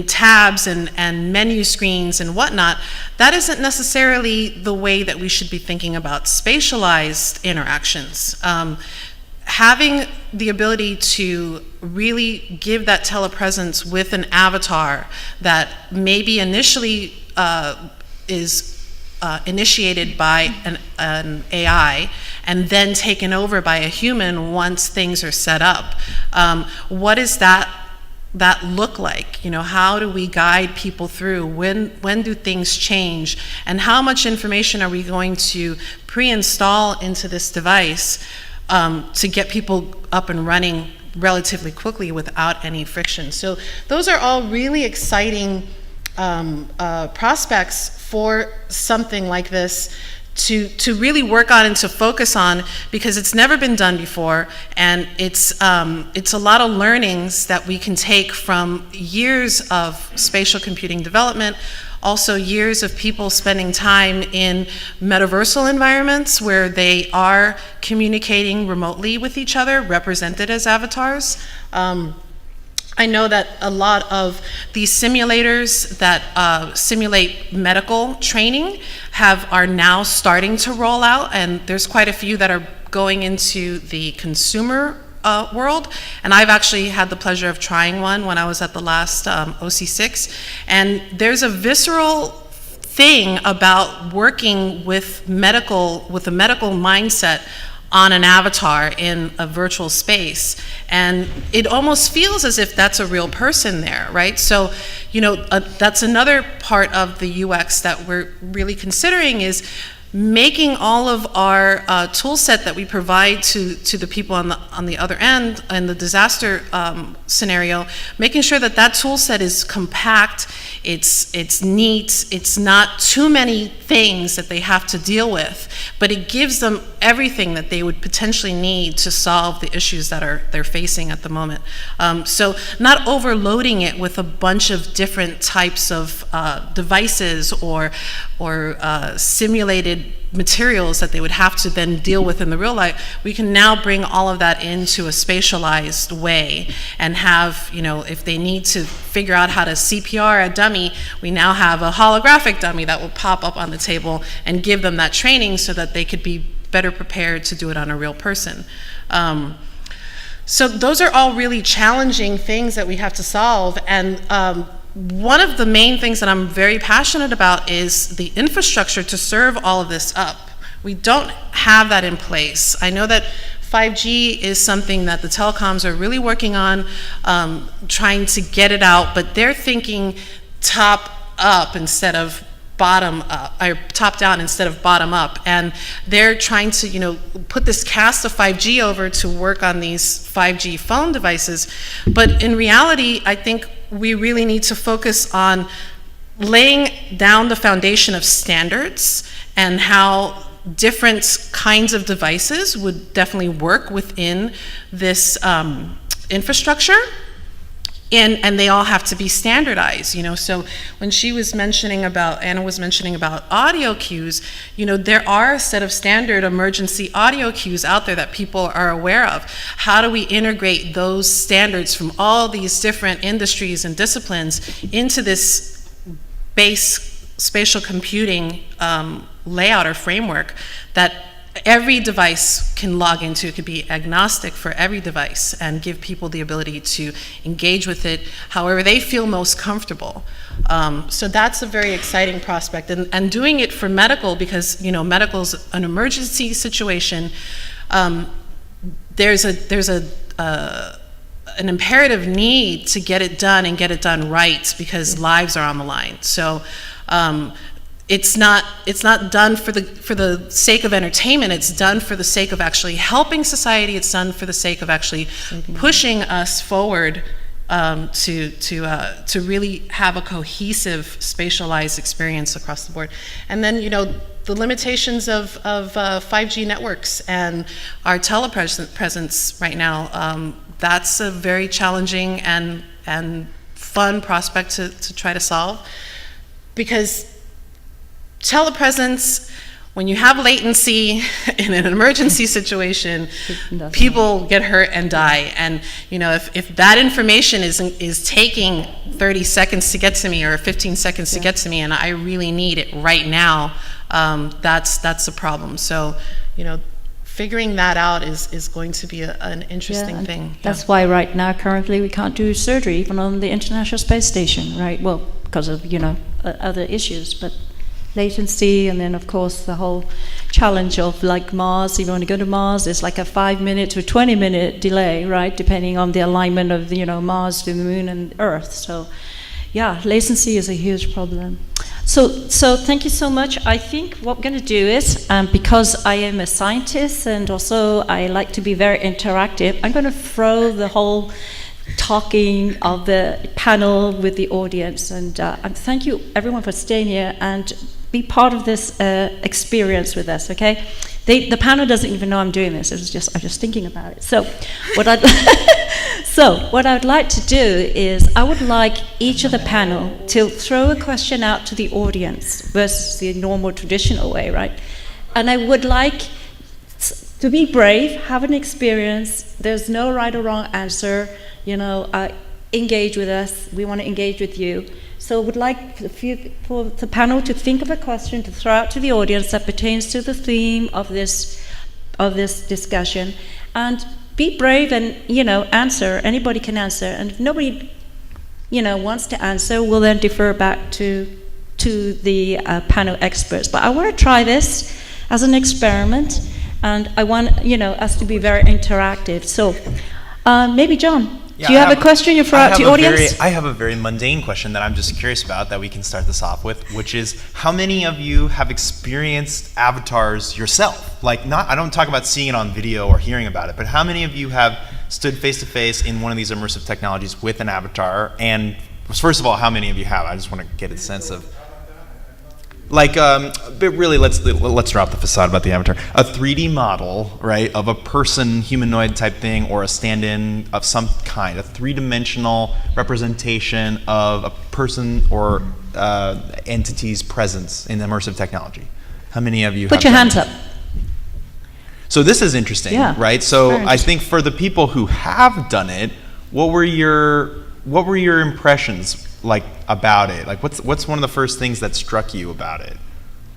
tabs and menu screens and whatnot. That isn't necessarily the way that we should be thinking about spatialized interactions. Having the ability to really give that telepresence with an avatar that maybe initially is initiated by an AI and then taken over by a human once things are set up. What does that look like? How do we guide people through? When do things change? And how much information are we going to pre-install into this device to get people up and running relatively quickly without any friction? So those are all really exciting prospects for something like this to really work on and to focus on, because it's never been done before, and it's a lot of learnings that we can take from years of spatial computing development, also years of people spending time in metaversal environments where they are communicating remotely with each other, represented as avatars. I know that a lot of these simulators that simulate medical training are now starting to roll out, and there's quite a few that are going into the consumer world, and I've actually had the pleasure of trying one when I was at the last OC6, and there's a visceral thing about working with a medical mindset on an avatar in a virtual space, and it almost feels as if that's a real person there, right? So, that's another part of the UX that we're really considering, is making all of our tool set that we provide to the people on the other end in the disaster scenario, making sure that tool set is compact, it's neat, it's not too many things that they have to deal with, but it gives them everything that they would potentially need to solve the issues that they're facing at the moment. So not overloading it with a bunch of different types of devices or simulated materials that they would have to then deal with in the real life. We can now bring all of that into a spatialized way and have, if they need to figure out how to CPR a dummy, we now have a holographic dummy that will pop up on the table and give them that training so that they could be better prepared to do it on a real person. So those are all really challenging things that we have to solve, and one of the main things that I'm very passionate about is the infrastructure to serve all of this up. We don't have that in place. I know that 5G is something that the telecoms are really working on, trying to get it out, but they're thinking top up instead of bottom up, or top down instead of bottom up, and they're trying to put this cast of 5G over to work on these 5G phone devices. But in reality, I think we really need to focus on laying down the foundation of standards and how different kinds of devices would definitely work within this infrastructure. And they all have to be standardized, So when Anna was mentioning about audio cues, there are a set of standard emergency audio cues out there that people are aware of. How do we integrate those standards from all these different industries and disciplines into this base spatial computing layout or framework that every device can log into? It could be agnostic for every device and give people the ability to engage with it however they feel most comfortable. So that's a very exciting prospect, and doing it for medical, because medical's an emergency situation. There's a an imperative need to get it done and get it done right, because lives are on the line. So it's not done for the sake of entertainment. It's done for the sake of actually helping society. It's done for the sake of actually pushing us forward to really have a cohesive spatialized experience across the board. And then, you know, the limitations of 5G networks and our telepresence right now, that's a very challenging and fun prospect to try to solve, because telepresence, when you have latency in an emergency situation, people get hurt and die. And you know, if that information is taking 30 seconds to get to me, or 15 seconds to get to me, and I really need it right now, that's a problem. So, you know, figuring that out is going to be an interesting thing. That's why right now, currently, we can't do surgery even on the International Space Station, right? Well, because of, you know, other issues, but latency, and then of course the whole challenge of like Mars. If you want to go to Mars, it's like a 5-minute to 20-minute delay, right? Depending on the alignment of the, you know, Mars to the Moon and Earth. So, yeah, latency is a huge problem. So thank you so much. I think what we're going to do is, because I am a scientist and also I like to be very interactive, I'm going to throw the whole talking of the panel with the audience. And thank you everyone for staying here and be part of this experience with us, okay? The panel doesn't even know I'm doing this. I'm just thinking about it. So what I'd like to do is, I would like each of the panel to throw a question out to the audience versus the normal traditional way, right? And I would like to be brave, have an experience. There's no right or wrong answer. You know, engage with us. We want to engage with you. So I would like for the panel to think of a question to throw out to the audience that pertains to the theme of this discussion, and be brave and, you know, answer. Anybody can answer, and if nobody, you know, wants to answer, we'll then defer back to the panel experts. But I want to try this as an experiment, and I want, you know, us to be very interactive. So maybe John. Yeah, do you have a question you throw out to the audience? I have a very mundane question that I'm just curious about that we can start this off with, which is, how many of you have experienced avatars yourself? Like, I don't talk about seeing it on video or hearing about it, but how many of you have stood face to face in one of these immersive technologies with an avatar? And first of all, how many of you have? I just want to get a sense of, like, but really, let's drop the facade about the avatar. A 3D model, right, of a person, humanoid type thing, or a stand-in of some kind, a three-dimensional representation of a person or entity's presence in immersive technology. How many of you put your hands up? So this is interesting, right? So I think for the people who have done it, what were your impressions like about it? Like, what's one of the first things that struck you about it?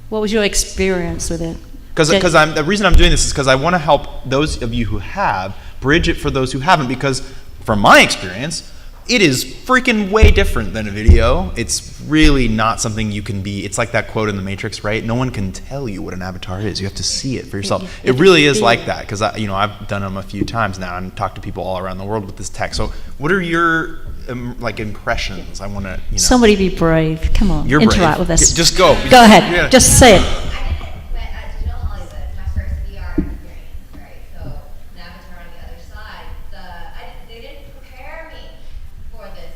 What was your experience with it? Because the reason I'm doing this is because I want to help those of you who have bridge it for those who haven't. Because from my experience, it is freaking way different than a video. It's really not something you can be. It's like that quote in The Matrix, right? No one can tell you what an avatar is. You have to see it for yourself. It really is like that, because I've done them a few times now and talked to people all around the world with this tech. So what are your like impressions? I want to, Somebody be brave. Come on, you're interact brave. with us. Just go. Go ahead. Yeah. Just say it. Digital Hollywood, my first VR experience, right? So an avatar on the other side. They didn't prepare me for this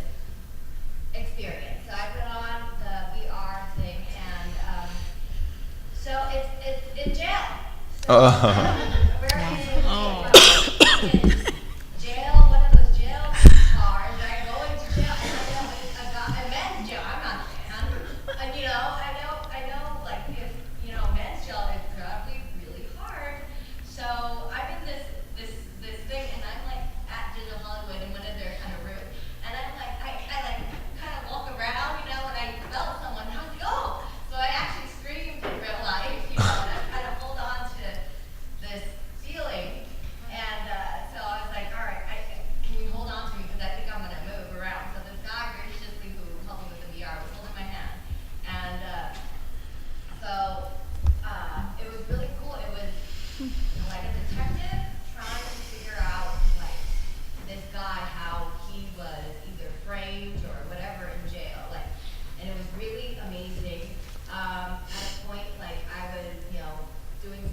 experience. So I put on the VR thing, and so it's in jail. So jail, one of those jail cars. I go into jail. I got a men's jail. I'm not a fan. And I know, like, if men's jail is probably really hard. So I'm in this thing, and I'm like at Digital Hollywood in one of their kind of rooms, and I'm like, I like kind of walk around, and I felt someone, and I was like, oh. So I actually screamed in real life, and I kind of hold on to this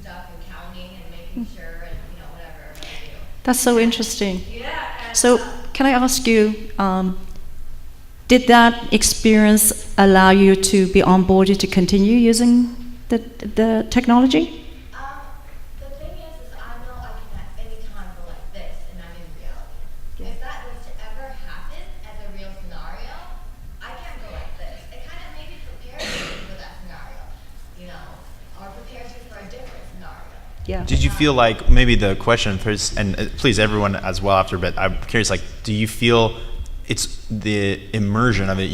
stuff and counting and making sure and, you know, whatever I do. That's so interesting. Yeah. And, So, can I ask you, did that experience allow you to be onboarded to continue using the technology? the thing is I know I can at any time go like this and I'm in reality. If that was to ever happen as a real scenario, I can't go like this. It kind of maybe prepares you for that scenario, you know, or prepares you for a different scenario. Yeah. Did you feel like, maybe the question first, and please everyone as well after, but I'm curious, like, do you feel it's the immersion of it,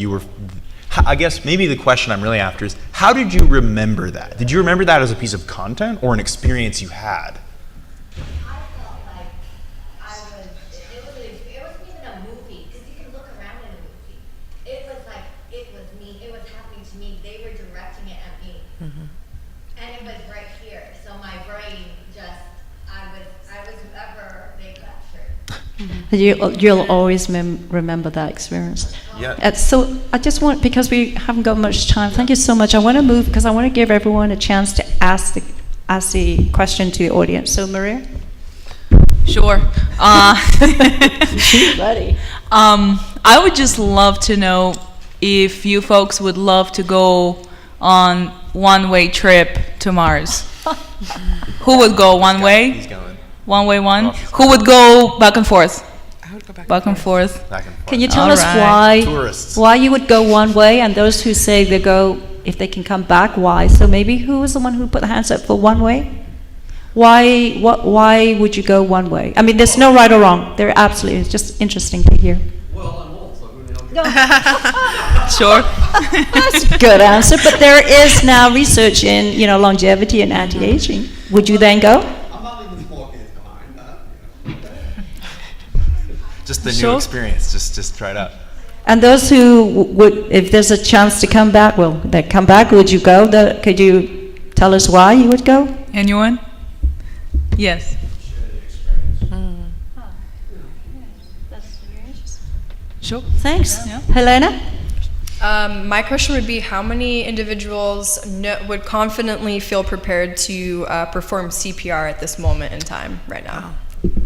I guess maybe the question I'm really after is, how did you remember that? Did you remember that as a piece of content or an experience you had? I felt like it wasn't even a movie, because you can look around in a movie. It was like, it was me, it was happening to me, they were directing it at me. And it was right here, so my brain just, I was whoever they captured. You'll always remember that experience. Yeah. So I just want, because we haven't got much time, thank you so much. I want to move, because I want to give everyone a chance to ask the question to the audience. So Maria? Sure. She's ready. I would just love to know if you folks would love to go on one-way trip to Mars. Who would go one way? He's going. One way one? Who would go back and forth? I would go Back and forth. Back and forth. Can you tell All us right. Tourists. why you would go one way, and those who say they go, if they can come back, why? So maybe who was the one who put the hands up for one way? Why would you go one way? I mean, there's no right or wrong. They're absolutely, it's just interesting to hear. Well, I'm old, so who the hell Sure. That's a good answer, but there is now research in, longevity and anti-aging. Would you then go? I'm not leaving small kids behind. Just the Sure. new experience. Just try it out. And those who would, if there's a chance to come back, they come back, would you go? Could you tell us why you would go? Anyone? Yes. Sure. Thanks. Yeah. Helena? My question would be, how many individuals would confidently feel prepared to perform CPR at this moment in time right now?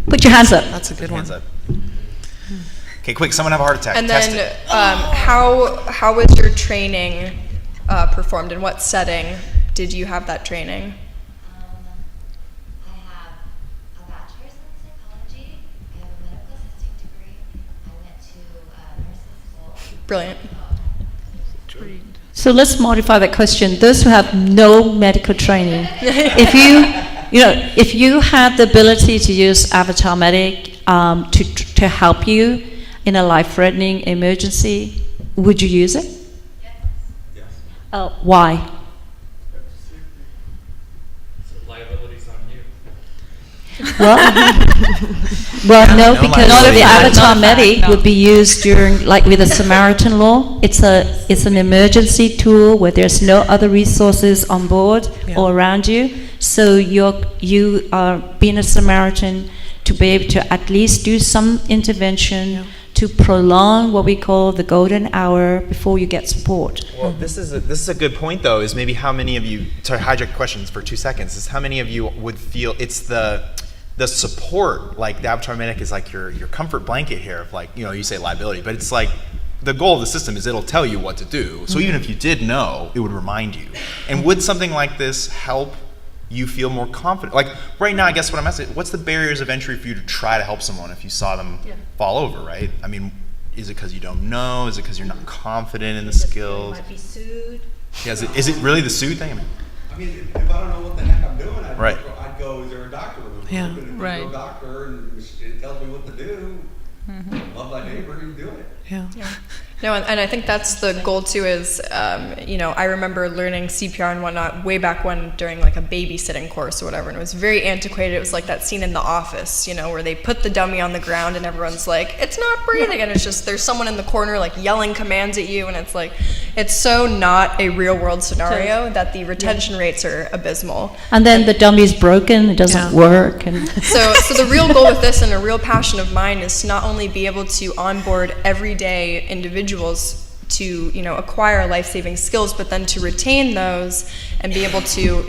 Put your hands up. That's a good Hands one. up. Okay, quick. Someone have a heart attack. And Test then it. how was your training performed? In what setting did you have that training? I have a bachelor's in psychology. I have a medical assisting degree. I went to nursing school. Brilliant. So let's modify that question. Those who have no medical training, if you had the ability to use Avatar Medic to help you in a life-threatening emergency, would you use it? Yes. Why? So liability's on you. Well, no, No because liability. the Not a Avatar fact, Medic no. would be used during, like with the Samaritan Law. It's an emergency tool where there's no other resources on board or around you. So you are being a Samaritan to be able to at least do some intervention to prolong what we call the golden hour before you get support. Well, this is a good point, though. Is maybe how many of you? Sorry, hijack questions for 2 seconds. Is how many of you would feel it's the support, like the Avatar Medic is like your comfort blanket here of, like, you say liability, but it's like the goal of the system is it'll tell you what to do. So even if you did know, it would remind you. And would something like this help you feel more confident? Like right now, I guess what I'm asking, what's the barriers of entry for you to try to help someone if you saw them fall over, right? I mean, is it because you don't know? Is it because you're not confident in the skills? Might be sued. Yeah, is it really the suit thing? I mean, if I don't know what the heck I'm doing, Right. I'd go, is there a doctor with me? Yeah. But if there's Right. no doctor and it tells me what to do, love thy neighbor, you do it. Yeah. No, and I think that's the goal too. Is I remember learning CPR and whatnot way back when during like a babysitting course or whatever, and it was very antiquated. It was like that scene in The Office, where they put the dummy on the ground and everyone's like, "It's not breathing," and it's just there's someone in the corner like yelling commands at you, and it's like it's so not a real world scenario that the retention rates are abysmal. And then the dummy's broken, it doesn't work. And So the real goal with this and a real passion of mine is to not only be able to onboard everyday individuals to, acquire life-saving skills, but then to retain those and be able to,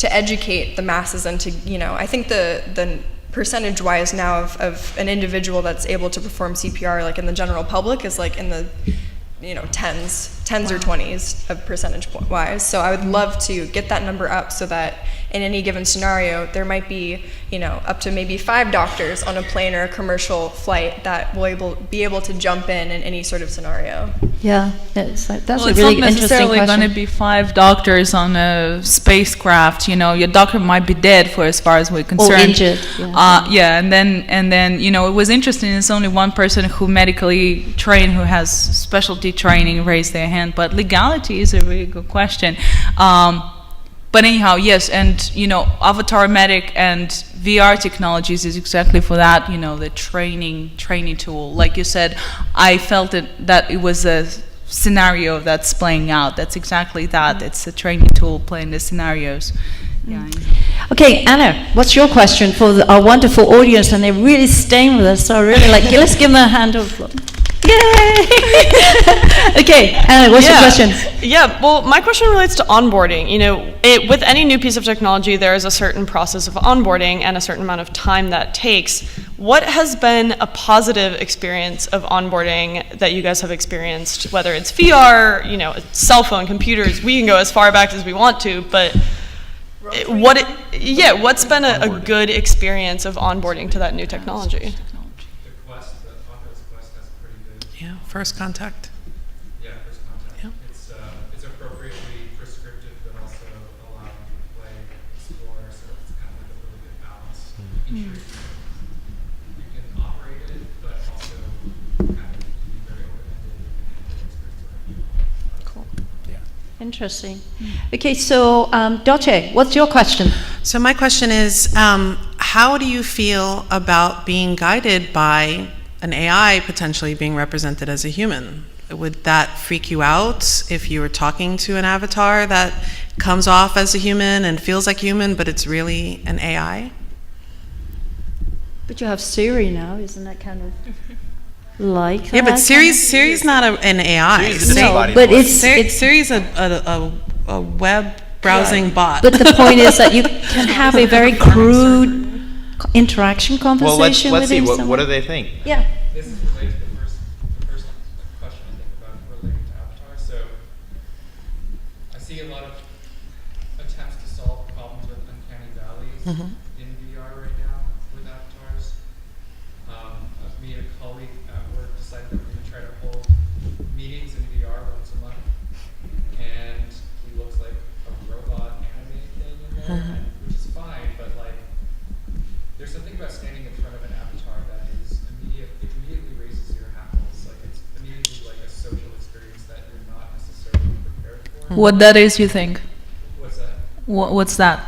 to educate the masses and to, I think the percentage-wise now of an individual that's able to perform CPR like in the general public is like in the tens or 20s of percentage-wise. So I would love to get that number up so that in any given scenario, there might be, up to maybe 5 doctors on a plane or a commercial flight that will be able to jump in any sort of scenario. Yeah, that's a Well, really it's not interesting necessarily question. going to be 5 doctors on a spacecraft. Your doctor might be dead for as far as we're concerned. Or injured. Yeah. And then it was interesting. It's only one person who medically trained, who has specialty training, raised their hand. But legality is a really good question. But anyhow, yes, and Avatar Medic and VR technologies is exactly for that. The training tool. Like you said, I felt that it was a scenario that's playing out. That's exactly that. It's a training tool playing the scenarios. Yeah. Okay, Anna, what's your question for our wonderful audience? And they're really staying with us, so I really let's give them a hand of applause. Yay! Okay, Anna, what's your question? Yeah, well, my question relates to onboarding. With any new piece of technology, there is a certain process of onboarding and a certain amount of time that takes. What has been a positive experience of onboarding that you guys have experienced, whether it's VR, cell phone, computers? We can go as far back as we want to, but what's been a good experience of onboarding to that new technology? Yeah, first contact. Yeah, first contact. Yeah. It's appropriately prescriptive, but also allowing you to play, explore, so it's kind of like a really good balance. Features you can operate it, but also kind of be very open-ended and Cool. Yeah. Interesting. Okay, so Doce, what's your question? So my question is, how do you feel about being guided by an AI potentially being represented as a human? Would that freak you out if you were talking to an avatar that comes off as a human and feels like human, but it's really an AI? But you have Siri now, isn't that kind of like Yeah, that? but Siri's not an AI. Siri's a No, disembodied but voice. Siri's a web browsing bot. But the point is that you can have a very crude interaction Well, conversation let's with see. him. What do they think? Yeah. This is related to the first question I think about relating to Avatar. So I see a lot of attempts to solve problems with uncanny valleys in VR right now with avatars. Me and a colleague at work decided that we're going to try to hold meetings in VR once a month, and he looks like a robot anime thing in there, which is fine, but there's something about standing in front of an avatar that is immediately raises your hackles. It's immediately like a social experience that you're not necessarily prepared for. What that is, you think? What's that? What's that?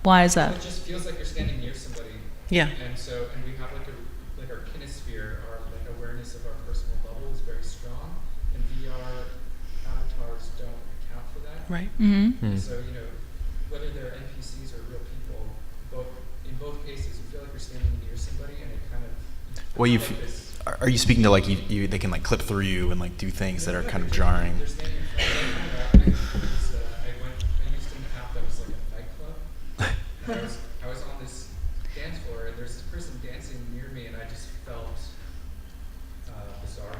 Why is that? It just feels like you're standing near somebody. Yeah. And we have our kinesphere, our awareness of our personal bubble is very strong, and VR avatars don't account for that. Right. Mm-hmm. So whether they're NPCs or real people, in both cases, you feel like you're standing near somebody, and it kind of. Well, are you speaking to they can clip through you and do things that are kind of jarring? They're standing in front of me. I used an app that was like a nightclub. And I was on this dance floor, and there's this person dancing near me, and I just felt bizarre.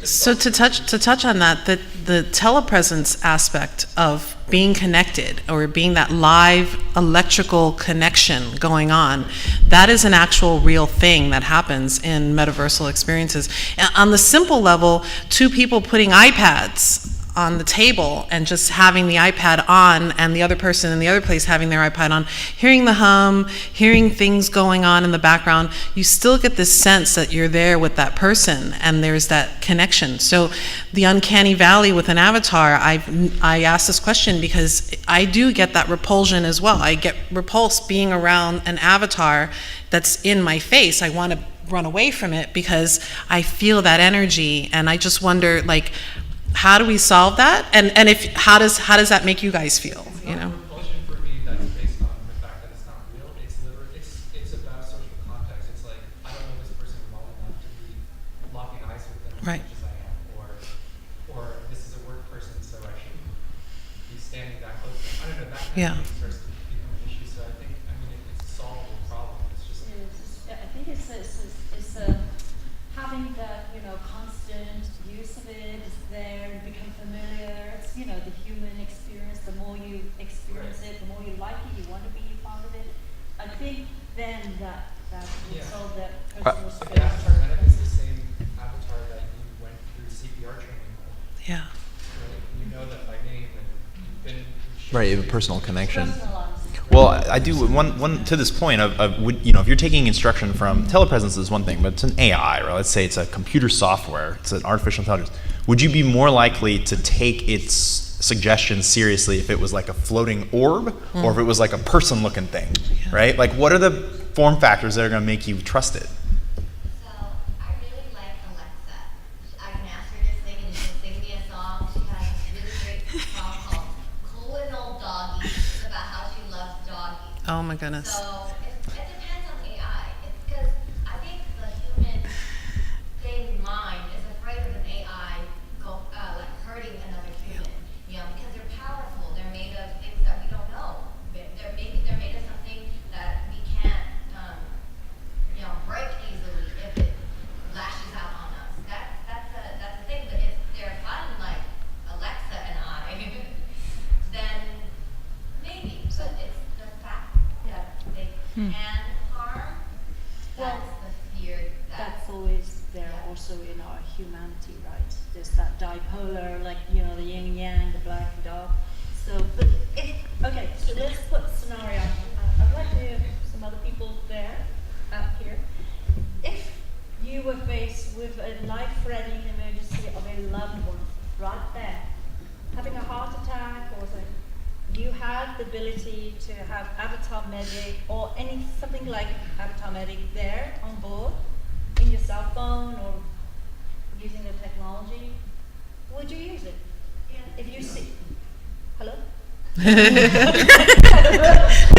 So to touch on that, the telepresence aspect of being connected or being that live electrical connection going on, that is an actual real thing that happens in metaversal experiences. And on the simple level, 2 people putting iPads on the table and just having the iPad on and the other person in the other place having their iPad on, hearing the hum, hearing things going on in the background, you still get this sense that you're there with that person and there's that connection. So the uncanny valley with an avatar, I asked this question because I do get that repulsion as well. I get repulsed being around an avatar that's in my face. I want to run away from it because I feel that energy, and I just wonder, how do we solve that? And how does that make you guys feel? It's not a repulsion for me that's based on the fact that it's not real. It's about social context. It's like, I don't know this person well enough to be locking eyes with them as Right. much as I am, or this is a work person, so I shouldn't be standing that close. I don't know, that kind Yeah. of thing starts to constant use of it, it's there, you become familiar. It's, you know, the human experience. The more you experience it, the more you like it, you want to be part of it. I think then that will Yeah. solve that personal If space. Avatar Medic is the same avatar that you went through CPR training with, Yeah. right? You know that by name and you've been. Right, you have a personal connection. Personalized. Well, I do one to this point of you know, if you're taking instruction from telepresence is one thing, but it's an AI, right? Let's say it's a computer software, it's an artificial intelligence. Would you be more likely to take its suggestions seriously if it was like a floating orb, or if it was like a person-looking thing, right? Like, what are the form factors that are going to make you trust it? So I really like Alexa. I can ask her to sing and she'll sing me a song. She has a really great song called Cool and Old Doggy. It's about how she loves doggies. Oh my goodness. So it depends on AI. It's because I think the human mind is afraid of an AI like hurting another human. You know, because they're powerful. They're made of things that we don't know. They're made of something that we can't you know, break easily if it lashes out on us. That's a thing. But if they're fun like Alexa and I, then maybe. But it's the fact that they can harm. That's the fear. That's always there also in our humanity, right? There's that dipolar, like, you know, the yin and yang, the black and dark. So, but okay, so let's put a scenario. I'd like to have some other people there, up here. If you were faced with a life-threatening emergency of a loved one right there, having a heart attack or something, you have the ability to have Avatar Medic or something like Avatar Medic there on board in your cell phone or using the technology, would you use it? Yeah. If you see, hello?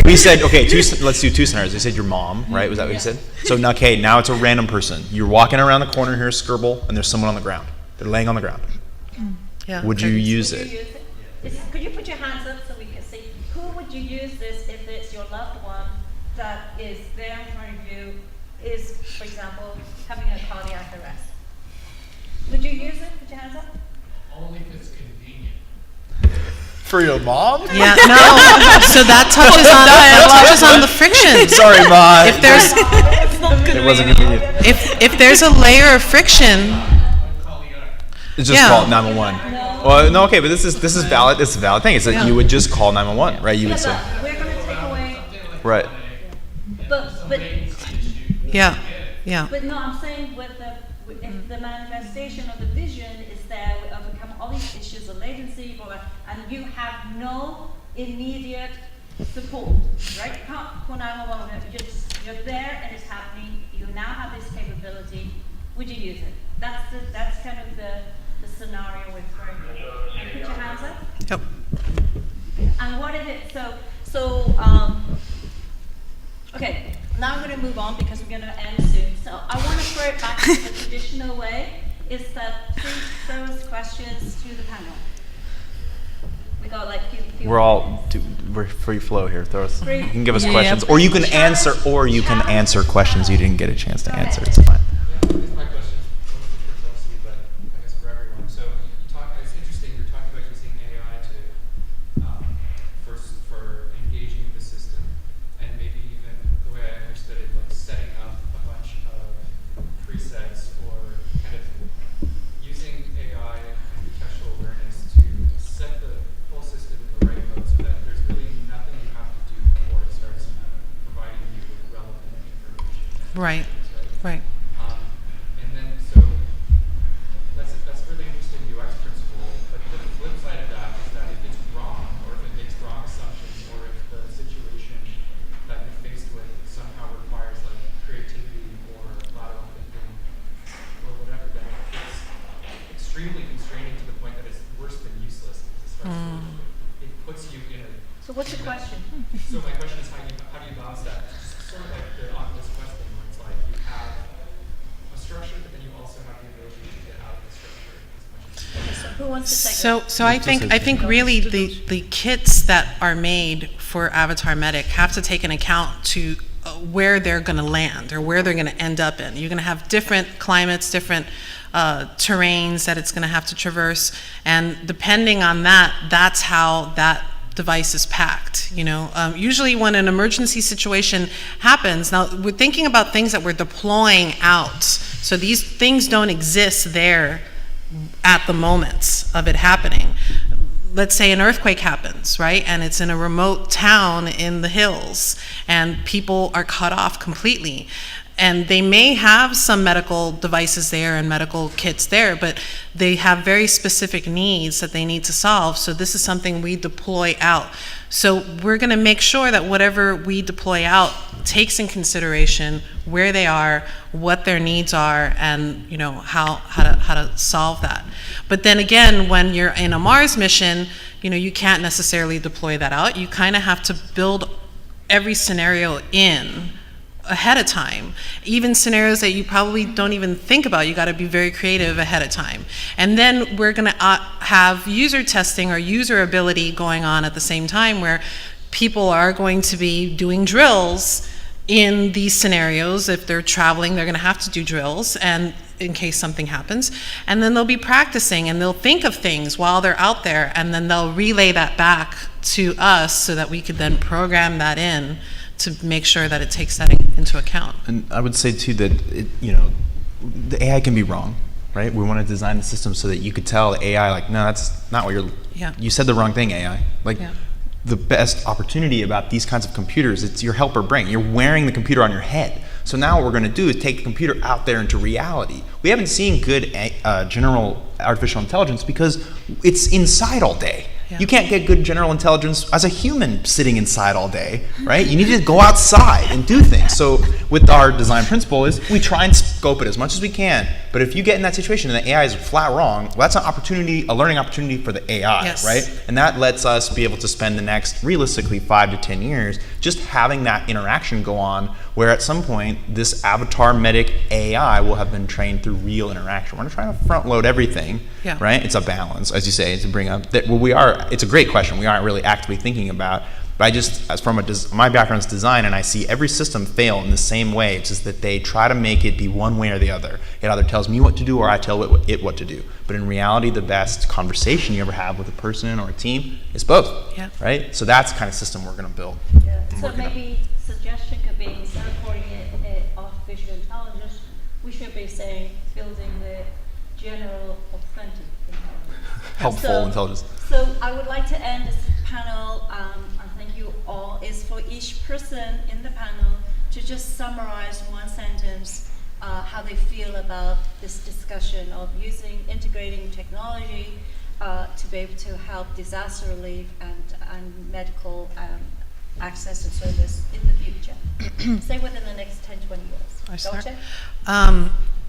We said, okay, let's do two scenarios. You said your mom, right? Was that what you said? So now, okay, now it's a random person. You're walking around the corner here, Skirble, and there's someone on the ground. They're laying on the ground. Yeah. Would you use Would it? you use it? Could you put your hands up so we can see? Who would you use this if it's your loved one that is there in front of you, is, for example, having a cardiac arrest? Would you use it? Put your hands up. Only if it's convenient. For your mom? Yeah, no. So that touches on the friction. Sorry, Ma. If there's It wasn't convenient. if there's a layer of friction, It's just Yeah. call 911. Well, no, okay, but this is valid. This is a valid thing. It's that you would just call 911, right? You would say, Yeah, we're going to take away, right. but yeah. no, I'm saying if the manifestation of the vision is there, we overcome all these issues of latency, and you have no immediate support, right? You can't call 911. You're there and it's happening. You now have this capability. Would you use it? That's kind of the scenario we're throwing. And put your hands up. Yep. And what is it? Okay, now I'm going to move on because we're going to end soon. So I want to throw it back to the traditional way, is that please throw us questions to the panel. We got like few We're free flow here. You can give us Yeah. questions, or you can answer questions you didn't get a chance to Go ahead. answer. It's fine. Yeah, this is my question, mostly for Chelsea, but I guess for everyone. So it's interesting, you're talking about using AI to, for engaging the system, and maybe even the way I understood it, like setting up a bunch of presets or kind of using AI and contextual awareness to set the whole system in the right mode so that there's really nothing you have to do before it starts providing you with relevant information. Right. Right. And then, so that's really interesting UX principle. But the flip side of that is that if it's wrong, or if it makes wrong assumptions, or if the situation that you're faced with somehow requires like creativity or lateral thinking or whatever, then it's extremely constraining to the point that it's worse than useless. It puts you in a. So what's your question? So my question is, how do you balance that? Just sort of like the Oculus Quest thing, where it's like you have a structure, but then you also have the ability to get out of the structure as much as you Who wants to take it? So I think really the kits that are made for Avatar Medic have to take an account to where they're going to land or where they're going to end up in. You're going to have different climates, different terrains that it's going to have to traverse, and depending on that, that's how that device is packed. Usually when an emergency situation happens, now we're thinking about things that we're deploying out, so these things don't exist there at the moments of it happening. Let's say an earthquake happens, right? And it's in a remote town in the hills, and people are cut off completely. And they may have some medical devices there and medical kits there, but they have very specific needs that they need to solve. So this is something we deploy out. So we're going to make sure that whatever we deploy out takes in consideration where they are, what their needs are, and how to solve that. But then again, when you're in a Mars mission, you can't necessarily deploy that out. You kind of have to build every scenario in ahead of time, even scenarios that you probably don't even think about. You got to be very creative ahead of time. And then we're going to have user testing or user-ability going on at the same time, where people are going to be doing drills in these scenarios. If they're traveling, they're going to have to do drills, and in case something happens. And then they'll be practicing, and they'll think of things while they're out there, and then they'll relay that back to us so that we could then program that in to make sure that it takes that into account. And I would say too that the AI can be wrong, right? We want to design the system so that you could tell the AI, like, no, that's not what you said the wrong thing, AI. The best opportunity about these kinds of computers, it's your helper brain. You're wearing the computer on your head. So now what we're going to do is take the computer out there into reality. We haven't seen good general artificial intelligence because it's inside all day. Yeah. You can't get good general intelligence as a human sitting inside all day, right? You need to go outside and do things. So with our design principle is we try and scope it as much as we can. But if you get in that situation and the AI is flat wrong, well, that's an opportunity, a learning opportunity for the AI, yes. Right? And that lets us be able to spend the next, realistically, 5 to 10 years just having that interaction go on, where at some point this avatar medic AI will have been trained through real interaction. We're not trying to front load everything, right? It's a balance, as you say, to bring up that it's a great question we aren't really actively thinking about. But I just, as from my background is design, and I see every system fail in the same way. It's just that they try to make it be one way or the other. It either tells me what to do or I tell it what to do. But in reality, the best conversation you ever have with a person or a team is both, right? So that's the kind of system we're going to build. Yeah. So maybe suggestion could be, instead of calling it artificial intelligence, we should be saying building the general authentic intelligence. Helpful intelligence. So I would like to end this panel, and thank you all, is for each person in the panel to just summarize one sentence how they feel about this discussion of integrating technology to be able to help disaster relief and medical access and service in the future. Say within the next 10, 20 years. I start?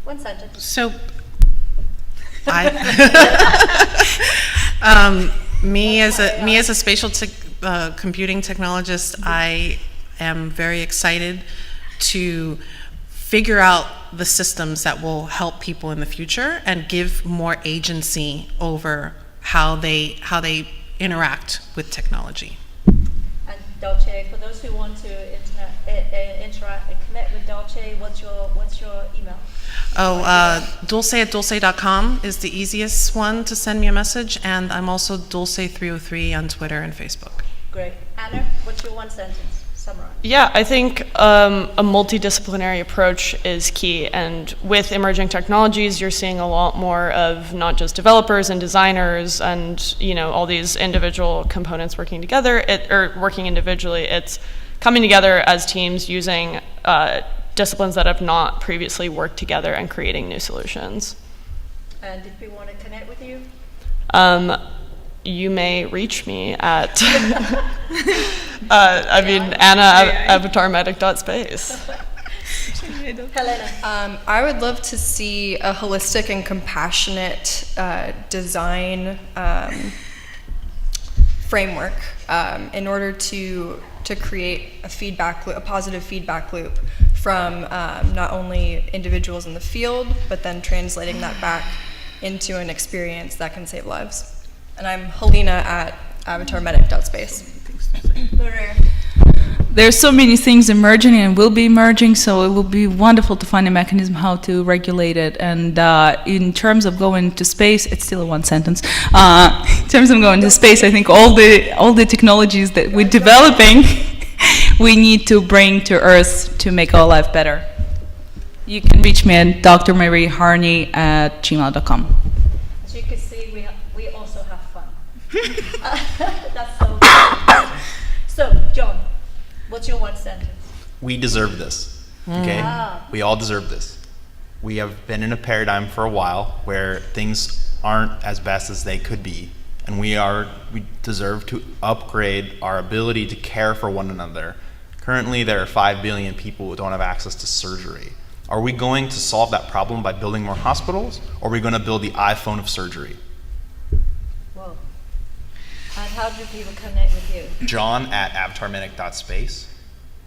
One sentence. So, me as a spatial computing technologist, I am very excited to figure out the systems that will help people in the future and give more agency over how they interact with technology. And Dolce, for those who want to interact and connect with Dolce, what's your email? Dulce@dulce.com is the easiest one to send me a message, and I'm also Dulce303 on Twitter and Facebook. Great. Anna, what's your one sentence? Summarize. Yeah, I think a multidisciplinary approach is key, and with emerging technologies, you're seeing a lot more of not just developers and designers and all these individual components working together, or working individually. It's coming together as teams using disciplines that have not previously worked together and creating new solutions. And if we want to connect with you? You may reach me at Anna@avatarmedic.space. Helena. I would love to see a holistic and compassionate design framework in order to create a positive feedback loop from not only individuals in the field, but then translating that back into an experience that can save lives. And I'm Helena at avatarmedic.space. Maria. there's so many things emerging and will be emerging, so it will be wonderful to find a mechanism how to regulate it. And in terms of going to space, it's still a one sentence. In terms of going to space, I think all the technologies that we're developing, we need to bring to Earth to make our life better. You can reach me at drmarieharney@gmail.com. As you can see, we also have fun. That's so good. So, John, what's your one sentence? We deserve this. Okay? We all deserve this. We have been in a paradigm for a while where things aren't as best as they could be, and we deserve to upgrade our ability to care for one another. Currently, there are 5 billion people who don't have access to surgery. Are we going to solve that problem by building more hospitals, or are we going to build the iPhone of surgery? Whoa. And how do people connect with you? John@avatarmedic.space.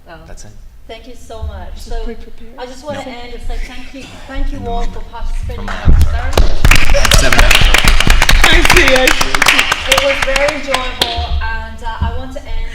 Oh. That's it. Thank you so much. So I just want to end and say thank you all for participating in From our experiment. 7 I see. It was very enjoyable, and I want to end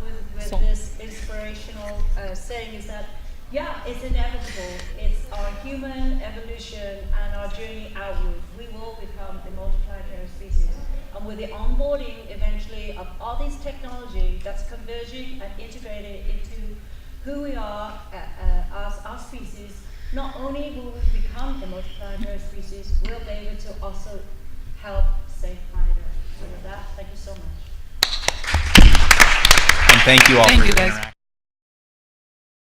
with this inspirational saying is that, yeah, it's inevitable. It's our human evolution and our journey outward. We will become the multiplanetary species. And with the onboarding eventually of all these technology that's converging and integrated into who we are as our species, not only will we become the multiplanetary species, we'll be able to also help save planet Earth. So with that, thank you so much. And thank you all Thank for you, your guys. interaction.